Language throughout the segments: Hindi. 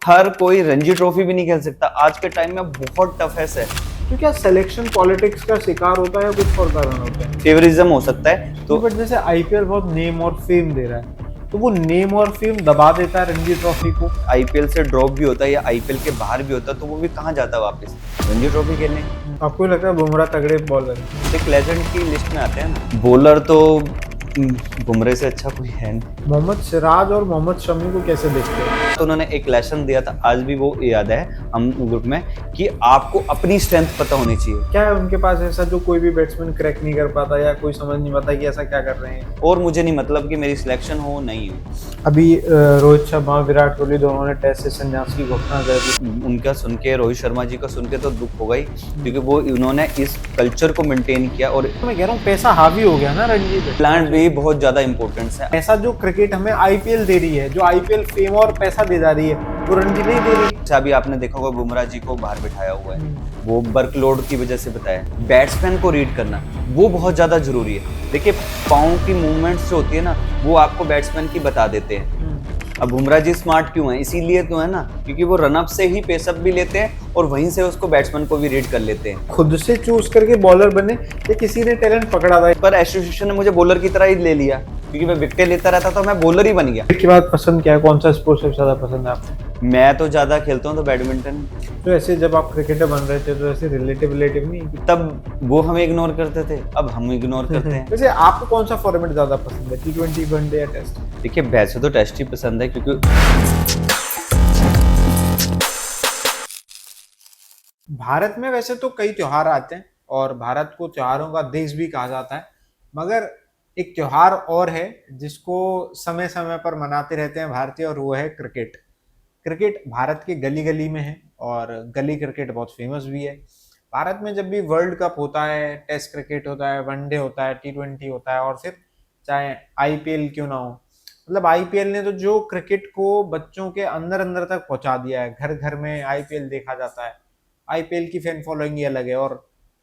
हर कोई रणजी ट्रॉफी भी नहीं खेल सकता, आज के टाइम में बहुत टफ है सर। तो क्या सिलेक्शन पॉलिटिक्स का शिकार होता है या कुछ और कारण होता है? फेवरिज्म हो सकता है तो बट जैसे आईपीएल बहुत नेम और फेम दे रहा है, तो वो नेम और फेम दबा देता है रणजी ट्रॉफी को। आईपीएल से ड्रॉप भी होता है या आईपीएल के बाहर भी होता है तो वो भी कहाँ जाता है वापस, रणजी ट्रॉफी खेलने। आपको लगता है बुमराह तगड़े बॉलर है? एक लेजेंड की लिस्ट में आते हैं ना बॉलर तो बुमराह से अच्छा कोई है नहीं। मोहम्मद सिराज और मोहम्मद शमी को कैसे देखते हैं? तो उन्होंने एक लेसन दिया था, आज भी वो याद है हम ग्रुप में, कि आपको अपनी स्ट्रेंथ पता होनी चाहिए। क्या है उनके पास ऐसा जो कोई भी बैट्समैन क्रैक नहीं कर पाता या कोई समझ नहीं पाता कि ऐसा क्या कर रहे हैं? और मुझे नहीं मतलब कि मेरी सिलेक्शन हो नहीं हो। अभी रोहित शर्मा विराट कोहली दोनों ने टेस्ट से संन्यास की घोषणा कर दी। उनका सुन के, रोहित शर्मा जी का सुन के तो दुख होगा ही, क्योंकि वो उन्होंने इस कल्चर को मेंटेन किया। और तो मैं कह रहा हूँ पैसा हावी हो गया ना रणजी पे। प्लांट भी बहुत ज्यादा इंपॉर्टेंस है। ऐसा जो क्रिकेट हमें आईपीएल दे रही है, जो आईपीएल फेम और पैसा दे जा रही है, वो रणजी नहीं दे रही। अच्छा, अभी आपने देखा होगा बुमराह जी को बाहर बिठाया हुआ है, वो वर्कलोड की वजह से बताया। बैट्समैन को रीड करना वो बहुत ज्यादा जरूरी है। देखिए पाँव की मूवमेंट्स जो होती है ना, वो आपको बैट्समैन की बता देते हैं। अब बुमराह जी स्मार्ट क्यों है, इसीलिए तो है ना, क्योंकि वो रनअप से ही पेसअप भी लेते हैं और वहीं से उसको बैट्समैन को भी रीड कर लेते हैं। खुद से चूज करके बॉलर बने या किसी ने टैलेंट पकड़ा था? पर एसोसिएशन ने मुझे बॉलर की तरह ही ले लिया, क्योंकि मैं विकेट लेता रहता तो मैं बॉलर ही बन गया। क्रिकेट के बाद पसंद क्या है, कौन सा स्पोर्ट्स सबसे ज्यादा पसंद है आपको? मैं तो ज्यादा खेलता हूँ तो बैडमिंटन। तो ऐसे जब आप क्रिकेटर बन रहे थे तो ऐसे रिलेटिव नहीं कि तब वो हमें इग्नोर करते थे, अब हम इग्नोर करते हैं। वैसे आपको कौन सा फॉर्मेट ज्यादा पसंद है, टी20 वनडे या टेस्ट? देखिए वैसे तो टेस्ट ही पसंद है, क्योंकि भारत में वैसे तो कई त्योहार आते हैं और भारत को त्योहारों का देश भी कहा जाता है, मगर एक त्योहार और है जिसको समय समय पर मनाते रहते हैं भारतीय, और वो है क्रिकेट। क्रिकेट भारत के गली गली में है और गली क्रिकेट बहुत फेमस भी है। भारत में जब भी वर्ल्ड कप होता है, टेस्ट क्रिकेट होता है, वनडे होता है, टी20 होता है, और फिर चाहे आईपीएल क्यों ना हो, मतलब आईपीएल ने तो जो क्रिकेट को बच्चों के अंदर अंदर तक पहुंचा दिया है। घर घर में आईपीएल देखा जाता है, आईपीएल की फैन फॉलोइंग ही अलग है, और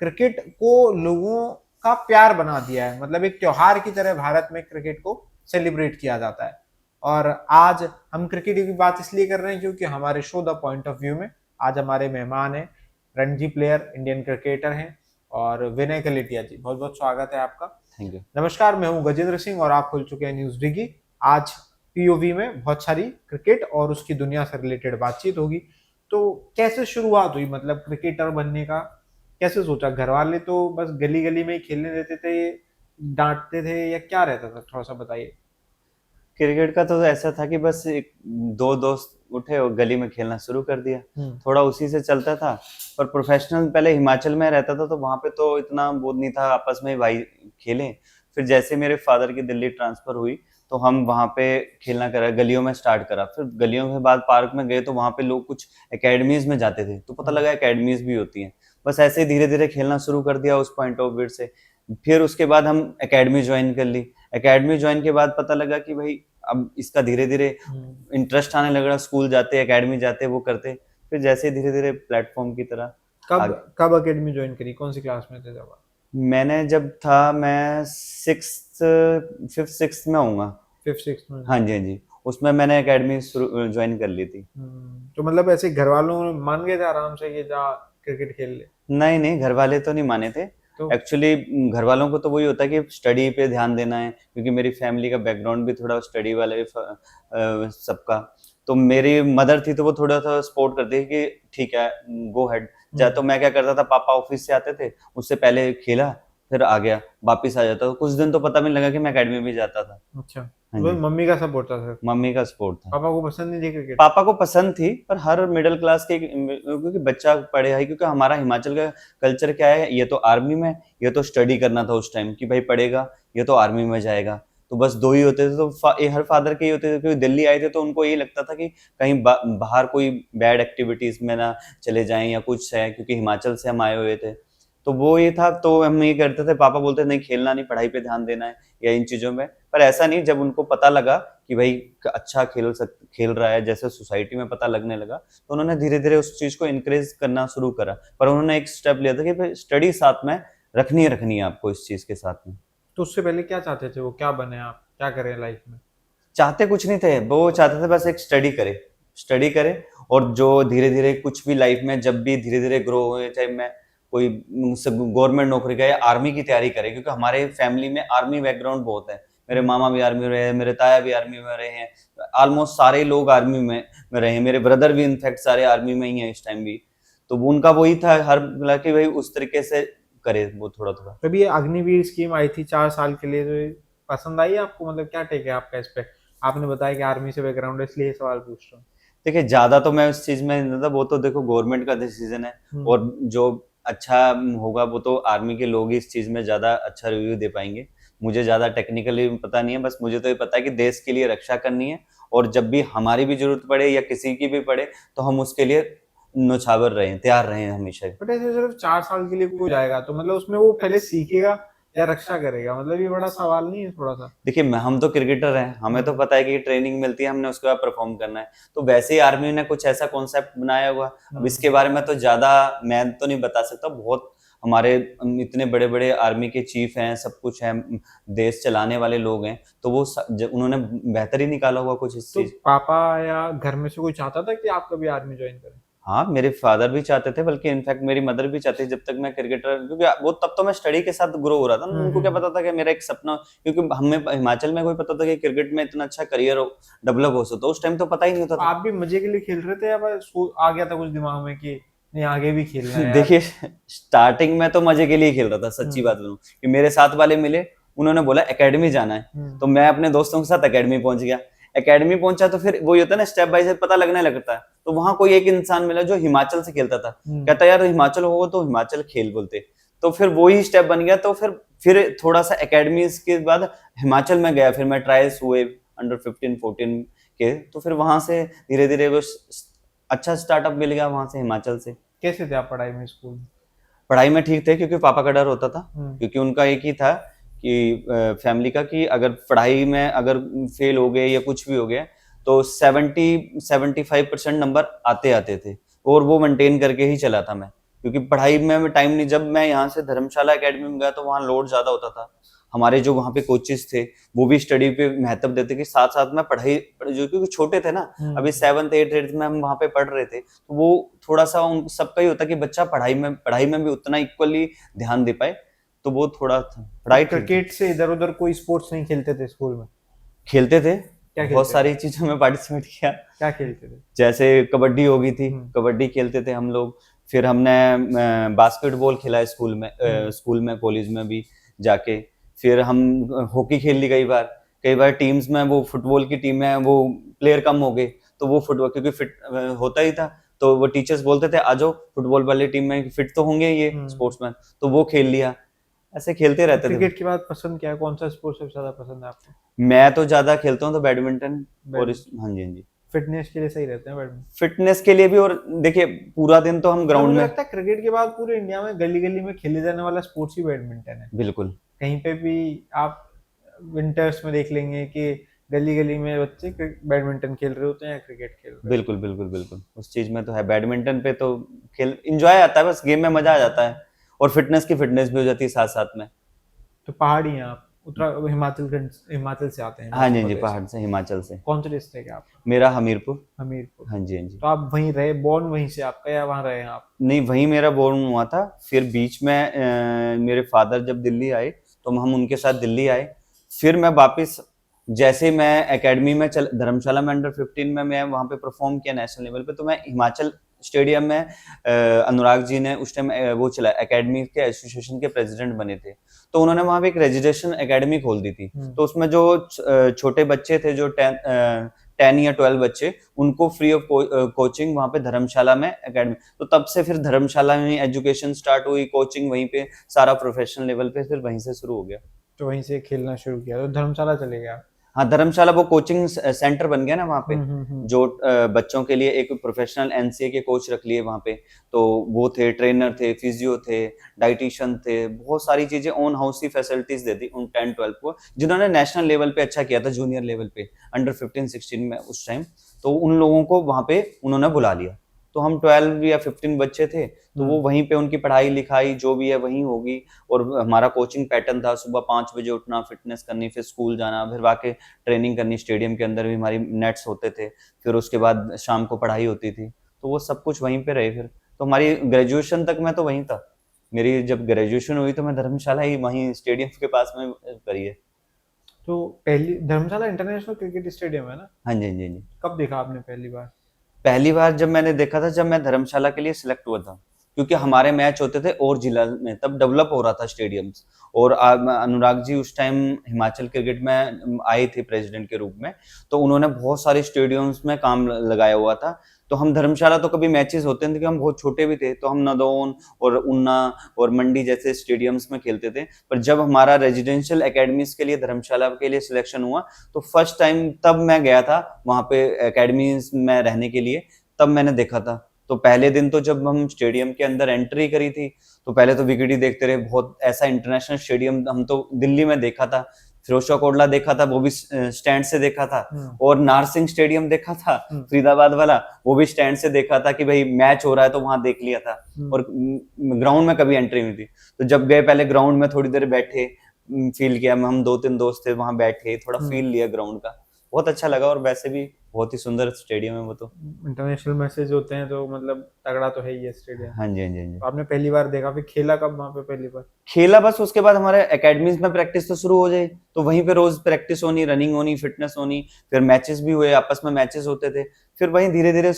क्रिकेट को लोगों का प्यार बना दिया है। मतलब एक त्योहार की तरह भारत में क्रिकेट को सेलिब्रेट किया जाता है। और आज हम क्रिकेट की बात इसलिए कर रहे हैं क्योंकि हमारे show the point of view में आज हमारे मेहमान हैं, रणजी प्लेयर, इंडियन क्रिकेटर हैं, और विनय कलेटिया जी। बहुत बहुत स्वागत है आपका। Thank you. नमस्कार, मैं हूं गजेंद्र सिंह और आप खुल चुके हैं न्यूज डिगी। आज पीओवी में बहुत सारी क्रिकेट और उसकी दुनिया से रिलेटेड बातचीत होगी। तो कैसे शुरुआत हुई, मतलब क्रिकेटर बनने का कैसे सोचा? घर वाले तो बस गली गली में ही खेलने देते थे, डांटते थे, या क्या रहता था, थोड़ा सा बताइए। क्रिकेट का तो ऐसा था कि बस एक दो दोस्त उठे और गली में खेलना शुरू कर दिया, थोड़ा उसी से चलता था। पर प्रोफेशनल पहले हिमाचल में रहता था तो वहां पे तो इतना वो नहीं था, आपस में भाई खेलें। फिर जैसे मेरे फादर की दिल्ली ट्रांसफर हुई तो हम वहां पे खेलना करा, गलियों में स्टार्ट करा। फिर गलियों के बाद पार्क में गए तो वहां पे लोग कुछ एकेडमीज में जाते थे तो पता लगा एकेडमीज भी होती हैं। बस ऐसे ही धीरे धीरे खेलना शुरू कर दिया उस पॉइंट ऑफ व्यू से। फिर उसके बाद हम एकेडमी ज्वाइन कर ली। एकेडमी ज्वाइन के बाद पता लगा कि भाई अब इसका धीरे धीरे इंटरेस्ट आने लगा, स्कूल जाते, एकेडमी जाते, वो करते। फिर जैसे धीरे धीरे प्लेटफॉर्म की तरह। कब एकेडमी ज्वाइन करी, कौन सी क्लास में थे जब आप? मैंने जब था, मैं फिफ्थ सिक्स में आऊंगा। फिफ्थ सिक्स में? हाँ जी, हाँ जी, उसमें मैंने एकेडमी ज्वाइन कर ली थी। तो मतलब ऐसे घर वालों मान गए थे आराम से कि जा क्रिकेट खेल ले? नहीं नहीं, घर वाले तो नहीं माने थे। तो एक्चुअली घर वालों को तो वही होता है कि स्टडी पे ध्यान देना है, क्योंकि मेरी फैमिली का बैकग्राउंड भी थोड़ा स्टडी वाला है सबका। तो मेरी मदर थी तो वो थोड़ा सा सपोर्ट करती थी कि ठीक है गो हेड जा। तो मैं क्या करता था, पापा ऑफिस से आते थे, उससे पहले खेला, फिर आ गया, वापिस आ जाता। कुछ दिन तो पता भी नहीं लगा कि मैं अकेडमी भी जाता था। अच्छा, हाँ तो जी, मम्मी का सपोर्ट था सर? मम्मी का सपोर्ट था। पापा को पसंद नहीं थी क्रिकेट? पापा को पसंद थी, पर हर मिडिल क्लास के, क्योंकि बच्चा पढ़े है, क्योंकि हमारा हिमाचल का कल्चर क्या है, ये तो आर्मी में, ये तो स्टडी करना था उस टाइम कि भाई पढ़ेगा, ये तो आर्मी में जाएगा। तो बस दो ही होते थे, तो हर फादर के ही होते थे। क्योंकि दिल्ली आए थे तो उनको यही लगता था कि कहीं बाहर कोई बैड एक्टिविटीज में ना चले जाएं या कुछ है, क्योंकि हिमाचल से हम आए हुए थे। तो वो ये था, तो हम ये करते थे। पापा बोलते नहीं खेलना नहीं, पढ़ाई पे ध्यान देना है या इन चीजों में। पर ऐसा नहीं, जब उनको पता लगा कि भाई अच्छा खेल रहा है, जैसे सोसाइटी में पता लगने लगा, तो उन्होंने धीरे धीरे उस चीज को इंकरेज करना शुरू करा। पर उन्होंने एक स्टेप लिया था कि स्टडी साथ में रखनी है आपको इस चीज के साथ में। तो उससे पहले क्या चाहते थे वो, क्या बने आप, क्या करें लाइफ में? चाहते कुछ नहीं थे, वो चाहते थे बस एक स्टडी करे, स्टडी करें, और जो धीरे धीरे कुछ भी लाइफ में जब भी धीरे धीरे ग्रो हुए, चाहे मैं कोई गवर्नमेंट नौकरी का या आर्मी की तैयारी करें, क्योंकि हमारे फैमिली में आर्मी बैकग्राउंड बहुत है। मेरे मामा भी आर्मी में रहे हैं, मेरे ताया भी आर्मी में रहे हैं, ऑलमोस्ट सारे लोग आर्मी में रहे हैं, मेरे ब्रदर भी इनफैक्ट सारे आर्मी में ही हैं इस टाइम भी। तो उनका वही था हर, मतलब कि भाई उस तरीके से करे वो थोड़ा थोड़ा। कभी ये अग्निवीर स्कीम आई थी 4 साल के लिए, तो ये पसंद आई आपको? मतलब क्या टेक है आपका इस पे? आपने बताया कि आर्मी से बैकग्राउंड है, इसलिए ये सवाल पूछ रहा हूँ। देखिए ज्यादा तो मैं उस चीज में नहीं था, वो तो देखो गवर्नमेंट का डिसीजन है, और जो अच्छा होगा वो तो आर्मी के लोग ही इस चीज में ज्यादा अच्छा रिव्यू दे पाएंगे। मुझे ज्यादा टेक्निकली पता नहीं है, बस मुझे तो ये पता है कि देश के लिए रक्षा करनी है, और जब भी हमारी भी जरूरत पड़े या किसी की भी पड़े तो हम उसके लिए न्यौछावर रहे, तैयार रहे हमेशा। बट ऐसे सिर्फ 4 साल के लिए कोई जाएगा तो मतलब उसमें वो पहले सीखेगा या रक्षा करेगा? मतलब ये बड़ा सवाल नहीं है थोड़ा सा? देखिए हम तो क्रिकेटर हैं, हमें तो पता है कि ट्रेनिंग मिलती है, हमने उसके बाद परफॉर्म करना है। तो वैसे ही आर्मी ने कुछ ऐसा कॉन्सेप्ट बनाया हुआ। अब इसके बारे में तो ज्यादा मैं तो नहीं बता सकता, बहुत हमारे इतने बड़े बड़े आर्मी के चीफ हैं, सब कुछ है, देश चलाने वाले लोग हैं, तो वो उन्होंने बेहतर ही निकाला हुआ कुछ इस तो चीज। पापा या घर में से कोई चाहता था कि आप कभी आर्मी ज्वाइन करें? हाँ, मेरे फादर भी चाहते थे, बल्कि इनफैक्ट मेरी मदर भी चाहती थी जब तक मैं क्रिकेटर, क्योंकि वो तब तो मैं स्टडी के साथ ग्रो हो रहा था ना, उनको क्या पता था कि मेरा एक सपना, क्योंकि हमें हिमाचल में कोई पता था कि क्रिकेट में इतना अच्छा करियर डेवलप हो सकता, उस टाइम तो पता ही नहीं होता था। आप भी मजे के लिए खेल रहे थे या बस आ गया था कुछ दिमाग में कि नहीं आगे भी खेलना है यार? देखिए स्टार्टिंग में तो मजे के लिए खेल रहा था, सच्ची बात बताऊं, कि मेरे साथ वाले मिले, उन्होंने बोला एकेडमी जाना है, तो मैं अपने दोस्तों के साथ एकेडमी पहुंच गया। एकेडमी पहुंचा तो फिर वो होता है ना, स्टेप बाय स्टेप पता लगने लगता है। तो वहां कोई एक इंसान मिला जो हिमाचल से खेलता था, कहता यार हिमाचल होगा तो हिमाचल खेल बोलते, तो फिर वो ही स्टेप बन गया। तो फिर थोड़ा सा एकेडमी के बाद हिमाचल में गया, फिर मैं ट्रायल्स हुए अंडर 15-14 के, तो फिर वहां से धीरे धीरे वो अच्छा स्टार्टअप मिल गया वहां से, हिमाचल से। कैसे थे आप पढ़ाई में, स्कूल में? पढ़ाई में ठीक थे, क्योंकि पापा का डर होता था, हम्म। क्योंकि उनका एक ही था कि फैमिली का, कि अगर पढ़ाई में अगर फेल हो गए या कुछ भी हो गया तो 70-75% नंबर आते आते थे, और वो मेंटेन करके ही चला था मैं, क्योंकि पढ़ाई में टाइम नहीं। जब मैं यहाँ से धर्मशाला एकेडमी में गया तो वहाँ लोड ज्यादा होता था, हमारे जो वहाँ पे कोचेस थे वो भी स्टडी पे महत्व देते कि साथ साथ में पढ़ाई, जो क्योंकि छोटे थे ना, अभी 7th-8th में हम वहाँ पे पढ़ रहे थे, तो वो थोड़ा सा उन सबका ही होता कि बच्चा पढ़ाई में भी उतना इक्वली ध्यान दे पाए, तो वो थोड़ा था पढ़ाई। क्रिकेट से इधर उधर कोई स्पोर्ट्स नहीं खेलते थे स्कूल में? खेलते थे, क्या बहुत खेलते सारी चीजों में पार्टिसिपेट किया। क्या खेलते थे? जैसे कबड्डी हो गई थी, कबड्डी खेलते थे हम लोग। फिर हमने बास्केटबॉल खेला है स्कूल में कॉलेज में भी जाके। फिर हम हॉकी खेल ली कई बार टीम्स में, वो फुटबॉल की टीम में वो प्लेयर कम हो गए, तो वो फुटबॉल क्योंकि फिट होता ही था, तो वो टीचर्स बोलते थे आ जाओ फुटबॉल वाली टीम में, फिट तो होंगे ये स्पोर्ट्समैन, तो वो खेल लिया। ऐसे खेलते रहते थे। क्रिकेट के बाद पसंद क्या है, कौन सा स्पोर्ट सबसे ज्यादा पसंद है आपको? मैं तो ज्यादा खेलता हूँ तो बैडमिंटन, और हाँ जी हाँ जी, फिटनेस के लिए सही रहते हैं बैडमिंटन? फिटनेस के लिए भी, और देखिए पूरा दिन तो हम ग्राउंड मुझे में। लगता है क्रिकेट के बाद पूरे इंडिया में गली गली में खेले जाने वाला स्पोर्ट्स ही बैडमिंटन है। बिल्कुल कहीं पे भी आप विंटर्स में देख लेंगे कि गली गली में बच्चे बैडमिंटन खेल रहे होते हैं या क्रिकेट खेल रहे बिल्कुल बिल्कुल बिल्कुल, उस चीज में तो है। बैडमिंटन पे तो खेल इंजॉय आता है, बस गेम में मजा आ जाता है, और फिटनेस की फिटनेस भी हो जाती है साथ साथ में। तो पहाड़ी हैं आप, हिमाचल से आते हैं? हाँ जी हाँ जी, प्रदेश। पहाड़ से, हिमाचल से। कौन से डिस्ट्रिक्ट है आप? मेरा हमीरपुर। हमीरपुर। हाँ जी हाँ जी। तो आप वहीं रहे, बॉर्न वहीं से आपका, या वहाँ रहे हैं आप? नहीं, वहीं मेरा बोर्न हुआ था। फिर बीच में मेरे फादर जब दिल्ली आए तो हम उनके साथ दिल्ली आए। फिर मैं वापस, जैसे मैं एकेडमी में धर्मशाला में अंडर 15 में मैं वहाँ पे परफॉर्म किया नेशनल लेवल पे, तो मैं हिमाचल स्टेडियम में अनुराग जी ने उस टाइम वो चला, एकेडमी के एसोसिएशन के प्रेसिडेंट बने थे, तो उन्होंने वहाँ पे एक रेजिडेंशियल एकेडमी खोल दी थी। तो उसमें जो छोटे बच्चे थे, जो 10 या 12 बच्चे, उनको फ्री ऑफ कोचिंग वहाँ पे धर्मशाला में एकेडमी, तो तब से फिर धर्मशाला में एजुकेशन स्टार्ट हुई, कोचिंग वहीं पे, सारा प्रोफेशनल लेवल पे फिर वहीं से शुरू हो गया। तो वहीं से खेलना शुरू किया, तो धर्मशाला चले गया? हाँ, धर्मशाला वो कोचिंग सेंटर बन गया ना वहाँ पे, जो बच्चों के लिए एक प्रोफेशनल एनसीए के कोच रख लिए वहाँ पे, तो वो थे, ट्रेनर थे, फिजियो थे, डाइटिशियन थे, बहुत सारी चीजें ओन हाउस ही फैसिलिटीज दे दी उन 10-12 को, जिन्होंने नेशनल लेवल पे अच्छा किया था, जूनियर लेवल पे अंडर 15-16 में उस टाइम, तो उन लोगों को वहाँ पे उन्होंने बुला लिया। तो हम 12 या 15 बच्चे थे, तो वो वहीं पे उनकी पढ़ाई लिखाई जो भी है वहीं होगी। और हमारा कोचिंग पैटर्न था, सुबह 5 बजे उठना, फिटनेस करनी, फिर स्कूल जाना, फिर वाके ट्रेनिंग करनी, स्टेडियम के अंदर भी हमारी नेट्स होते थे, फिर उसके बाद शाम को पढ़ाई होती थी, तो वो सब कुछ वहीं पे रहे। फिर तो हमारी ग्रेजुएशन तक मैं तो वहीं था। मेरी जब ग्रेजुएशन हुई तो मैं धर्मशाला ही वहीं स्टेडियम के पास में करी है। तो पहली धर्मशाला इंटरनेशनल क्रिकेट स्टेडियम है ना? हाँ जी, हाँ जी, हाँ जी। कब देखा आपने पहली बार? पहली बार जब मैंने देखा था, जब मैं धर्मशाला के लिए सिलेक्ट हुआ था, क्योंकि हमारे मैच होते थे और जिला में, तब डेवलप हो रहा था स्टेडियम्स। और अनुराग जी उस टाइम हिमाचल क्रिकेट में आए थे प्रेसिडेंट के रूप में, तो उन्होंने बहुत सारे स्टेडियम्स में काम लगाया हुआ था। तो हम धर्मशाला तो कभी मैचेस होते थे कि हम बहुत छोटे भी थे, तो हम नदौन और ऊना और मंडी जैसे स्टेडियम्स में खेलते थे। पर जब हमारा रेजिडेंशियल एकेडमीज के लिए धर्मशाला के लिए सिलेक्शन हुआ, तो फर्स्ट टाइम तब मैं गया था वहां पे एकेडमीज में रहने के लिए, तब मैंने देखा था। तो पहले दिन तो जब हम स्टेडियम के अंदर एंट्री करी थी, तो पहले तो विकेट ही देखते रहे। बहुत ऐसा इंटरनेशनल स्टेडियम हम तो दिल्ली में देखा था, फिरोजशाह कोटला देखा था, वो भी स्टैंड से देखा था। और नारसिंह स्टेडियम देखा था फरीदाबाद वाला, वो भी स्टैंड से देखा था कि भाई मैच हो रहा है तो वहां देख लिया था। और ग्राउंड में कभी एंट्री नहीं थी। तो जब गए पहले ग्राउंड में थोड़ी देर बैठे, फील किया, हम 2-3 दोस्त थे वहां बैठे, थोड़ा फील लिया ग्राउंड का, बहुत अच्छा लगा। और वैसे भी बहुत ही सुंदर स्टेडियम है वो तो। इंटरनेशनल मैचेस होते हैं तो मतलब तगड़ा तो है ही है स्टेडियम। हाँ जी, हाँ जी, हाँ जी। तो आपने पहली बार देखा, फिर खेला कब वहां पे पहली बार? खेला बस उसके बाद हमारे एकेडमीज में प्रैक्टिस तो शुरू हो जाए, तो वहीं पे रोज प्रैक्टिस होनी, रनिंग होनी, फिटनेस होनी। फिर मैचेस भी हुए, आपस में मैचेस होते थे। फिर वहीं धीरे धीरे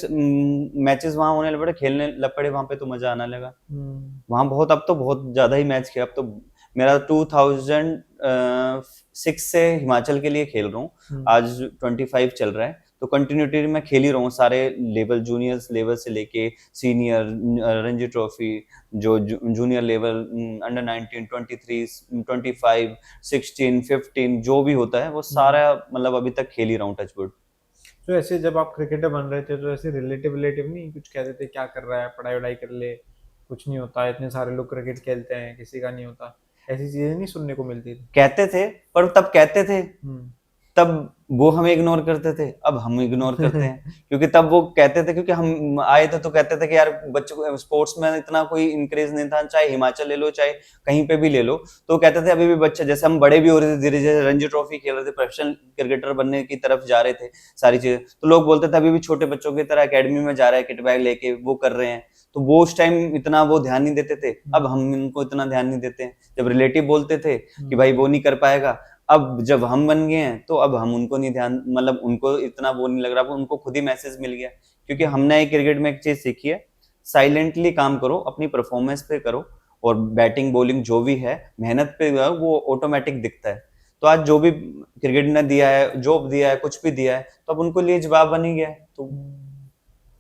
मैचेस वहां होने लगे, खेलने लग पड़े वहां पे, तो मजा आने लगा वहां बहुत। अब तो बहुत ज्यादा ही मैच किया। अब तो मेरा 2006 से हिमाचल के लिए खेल रहा हूँ, आज 25 चल रहा है। तो कंटिन्यूटी में खेल ही रहा हूँ सारे लेवल, जूनियर्स लेवल से लेके सीनियर, रणजी ट्रॉफी, जो जूनियर लेवल, अंडर 19, 23, 25, 16, 15 जो भी होता है वो सारा मतलब अभी तक खेल ही रहा हूँ, टचवुड। तो ऐसे जब आप क्रिकेटर बन रहे थे तो ऐसे रिलेटिव नहीं कुछ कहते थे क्या कर रहा है, पढ़ाई वढ़ाई कर ले, कुछ नहीं होता, इतने सारे लोग क्रिकेट खेलते हैं किसी का नहीं होता, ऐसी चीजें नहीं सुनने को मिलती थी? कहते थे, पर तब कहते थे, तब वो हमें इग्नोर करते थे, अब हम इग्नोर करते हैं। क्योंकि तब वो कहते थे, क्योंकि हम आए थे तो कहते थे कि यार बच्चों को स्पोर्ट्स में इतना कोई इंकरेज नहीं था, चाहे हिमाचल ले लो चाहे कहीं पे भी ले लो। तो कहते थे अभी भी बच्चे, जैसे हम बड़े भी हो रहे थे धीरे धीरे, रणजी ट्रॉफी खेल रहे थे, प्रोफेशनल क्रिकेटर बनने की तरफ जा रहे थे, सारी चीजें, तो लोग बोलते थे अभी भी छोटे बच्चों की तरह एकेडमी में जा रहा है, किट बैग लेके वो कर रहे हैं। तो वो उस टाइम इतना वो ध्यान नहीं देते थे, अब हम इनको इतना ध्यान नहीं देते हैं। जब रिलेटिव बोलते थे कि भाई वो नहीं कर पाएगा, अब जब हम बन गए हैं तो अब हम उनको नहीं ध्यान, मतलब उनको इतना वो नहीं लग रहा, उनको खुद ही मैसेज मिल गया। क्योंकि हमने क्रिकेट में एक चीज सीखी है, साइलेंटली काम करो, अपनी परफॉर्मेंस पे करो, और बैटिंग बॉलिंग जो भी है मेहनत पे वो ऑटोमेटिक दिखता है। तो आज जो भी क्रिकेट ने दिया है, जॉब दिया है, कुछ भी दिया है, तो अब उनको लिए जवाब बन ही गया है। तो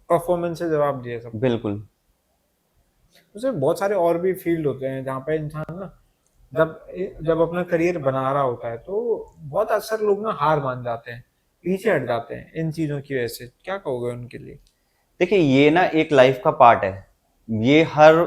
परफॉर्मेंस से जवाब दिए सब। बिल्कुल। उसमें बहुत सारे और भी फील्ड होते हैं जहाँ पे इंसान ना जब जब अपना करियर बना रहा होता है तो बहुत अक्सर लोग ना हार मान जाते हैं, पीछे हट जाते हैं इन चीजों की वजह से। क्या कहोगे उनके लिए? देखिए ये ना एक लाइफ का पार्ट है, ये हर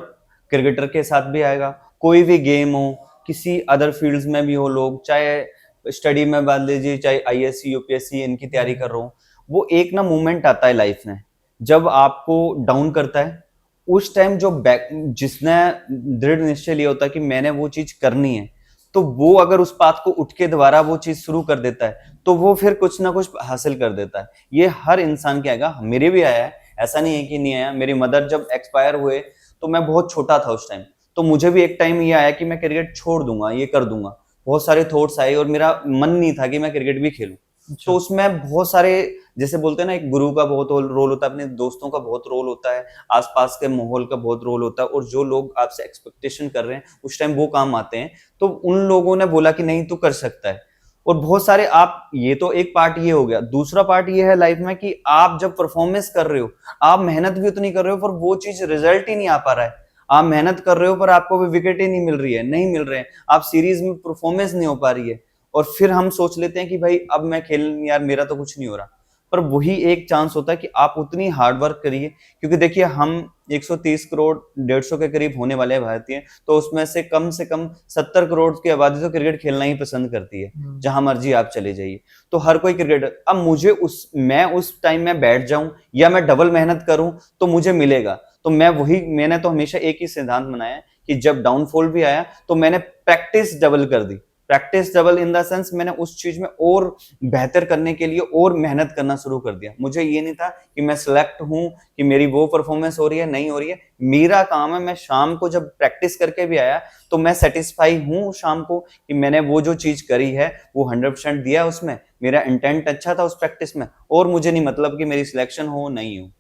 क्रिकेटर के साथ भी आएगा। कोई भी गेम हो, किसी अदर फील्ड्स में भी हो, लोग चाहे स्टडी में बात लीजिए, चाहे आईएएससी यूपीएससी इनकी तैयारी कर रहा हूँ, वो एक ना मोमेंट आता है लाइफ में जब आपको डाउन करता है। उस टाइम जो जिसने दृढ़ निश्चय लिया होता है कि मैंने वो चीज करनी है, तो वो अगर उस बात को उठ के दोबारा वो चीज शुरू कर देता है, तो वो फिर कुछ ना कुछ हासिल कर देता है। ये हर इंसान के आएगा, मेरे भी आया है, ऐसा नहीं है कि नहीं आया। मेरी मदर जब एक्सपायर हुए तो मैं बहुत छोटा था उस टाइम, तो मुझे भी एक टाइम ये आया कि मैं क्रिकेट छोड़ दूंगा, ये कर दूंगा। बहुत सारे थॉट्स आए और मेरा मन नहीं था कि मैं क्रिकेट भी खेलूं। तो उसमें बहुत सारे, जैसे बोलते हैं ना, एक गुरु का बहुत रोल होता है, अपने दोस्तों का बहुत रोल होता है, आसपास के माहौल का बहुत रोल होता है, और जो लोग आपसे एक्सपेक्टेशन कर रहे हैं उस टाइम वो काम आते हैं। तो उन लोगों ने बोला कि नहीं तू कर सकता है। और बहुत सारे आप, ये तो एक पार्ट ये हो गया। दूसरा पार्ट ये है लाइफ में कि आप जब परफॉर्मेंस कर रहे हो, आप मेहनत भी उतनी कर रहे हो, पर वो चीज रिजल्ट ही नहीं आ पा रहा है। आप मेहनत कर रहे हो पर आपको भी विकेट ही नहीं मिल रही है, नहीं मिल रहे हैं, आप सीरीज में परफॉर्मेंस नहीं हो पा रही है। और फिर हम सोच लेते हैं कि भाई अब मैं खेल, यार मेरा तो कुछ नहीं हो रहा। पर वही एक चांस होता है कि आप उतनी हार्ड वर्क करिए, क्योंकि देखिए हम 130 करोड़ 150 के करीब होने वाले हैं भारतीय, तो उसमें से कम 70 करोड़ की आबादी तो क्रिकेट खेलना ही पसंद करती है, जहां मर्जी आप चले जाइए। तो हर कोई क्रिकेटर, अब मुझे मैं उस टाइम में बैठ जाऊं या मैं डबल मेहनत करूं तो मुझे मिलेगा। तो मैंने तो हमेशा एक ही सिद्धांत बनाया कि जब डाउनफॉल भी आया तो मैंने प्रैक्टिस डबल कर दी। Practice double in the sense मैंने उस चीज में और बेहतर करने के लिए और मेहनत करना शुरू कर दिया। मुझे ये नहीं था कि मैं सिलेक्ट हूं, कि मेरी वो परफॉर्मेंस हो रही है नहीं हो रही है, मेरा काम है मैं शाम को जब प्रैक्टिस करके भी आया तो मैं सेटिस्फाई हूं शाम को कि मैंने वो जो चीज करी है वो 100% दिया, उसमें मेरा इंटेंट अच्छा था उस प्रैक्टिस में, और मुझे नहीं मतलब कि मेरी सिलेक्शन हो नहीं हो।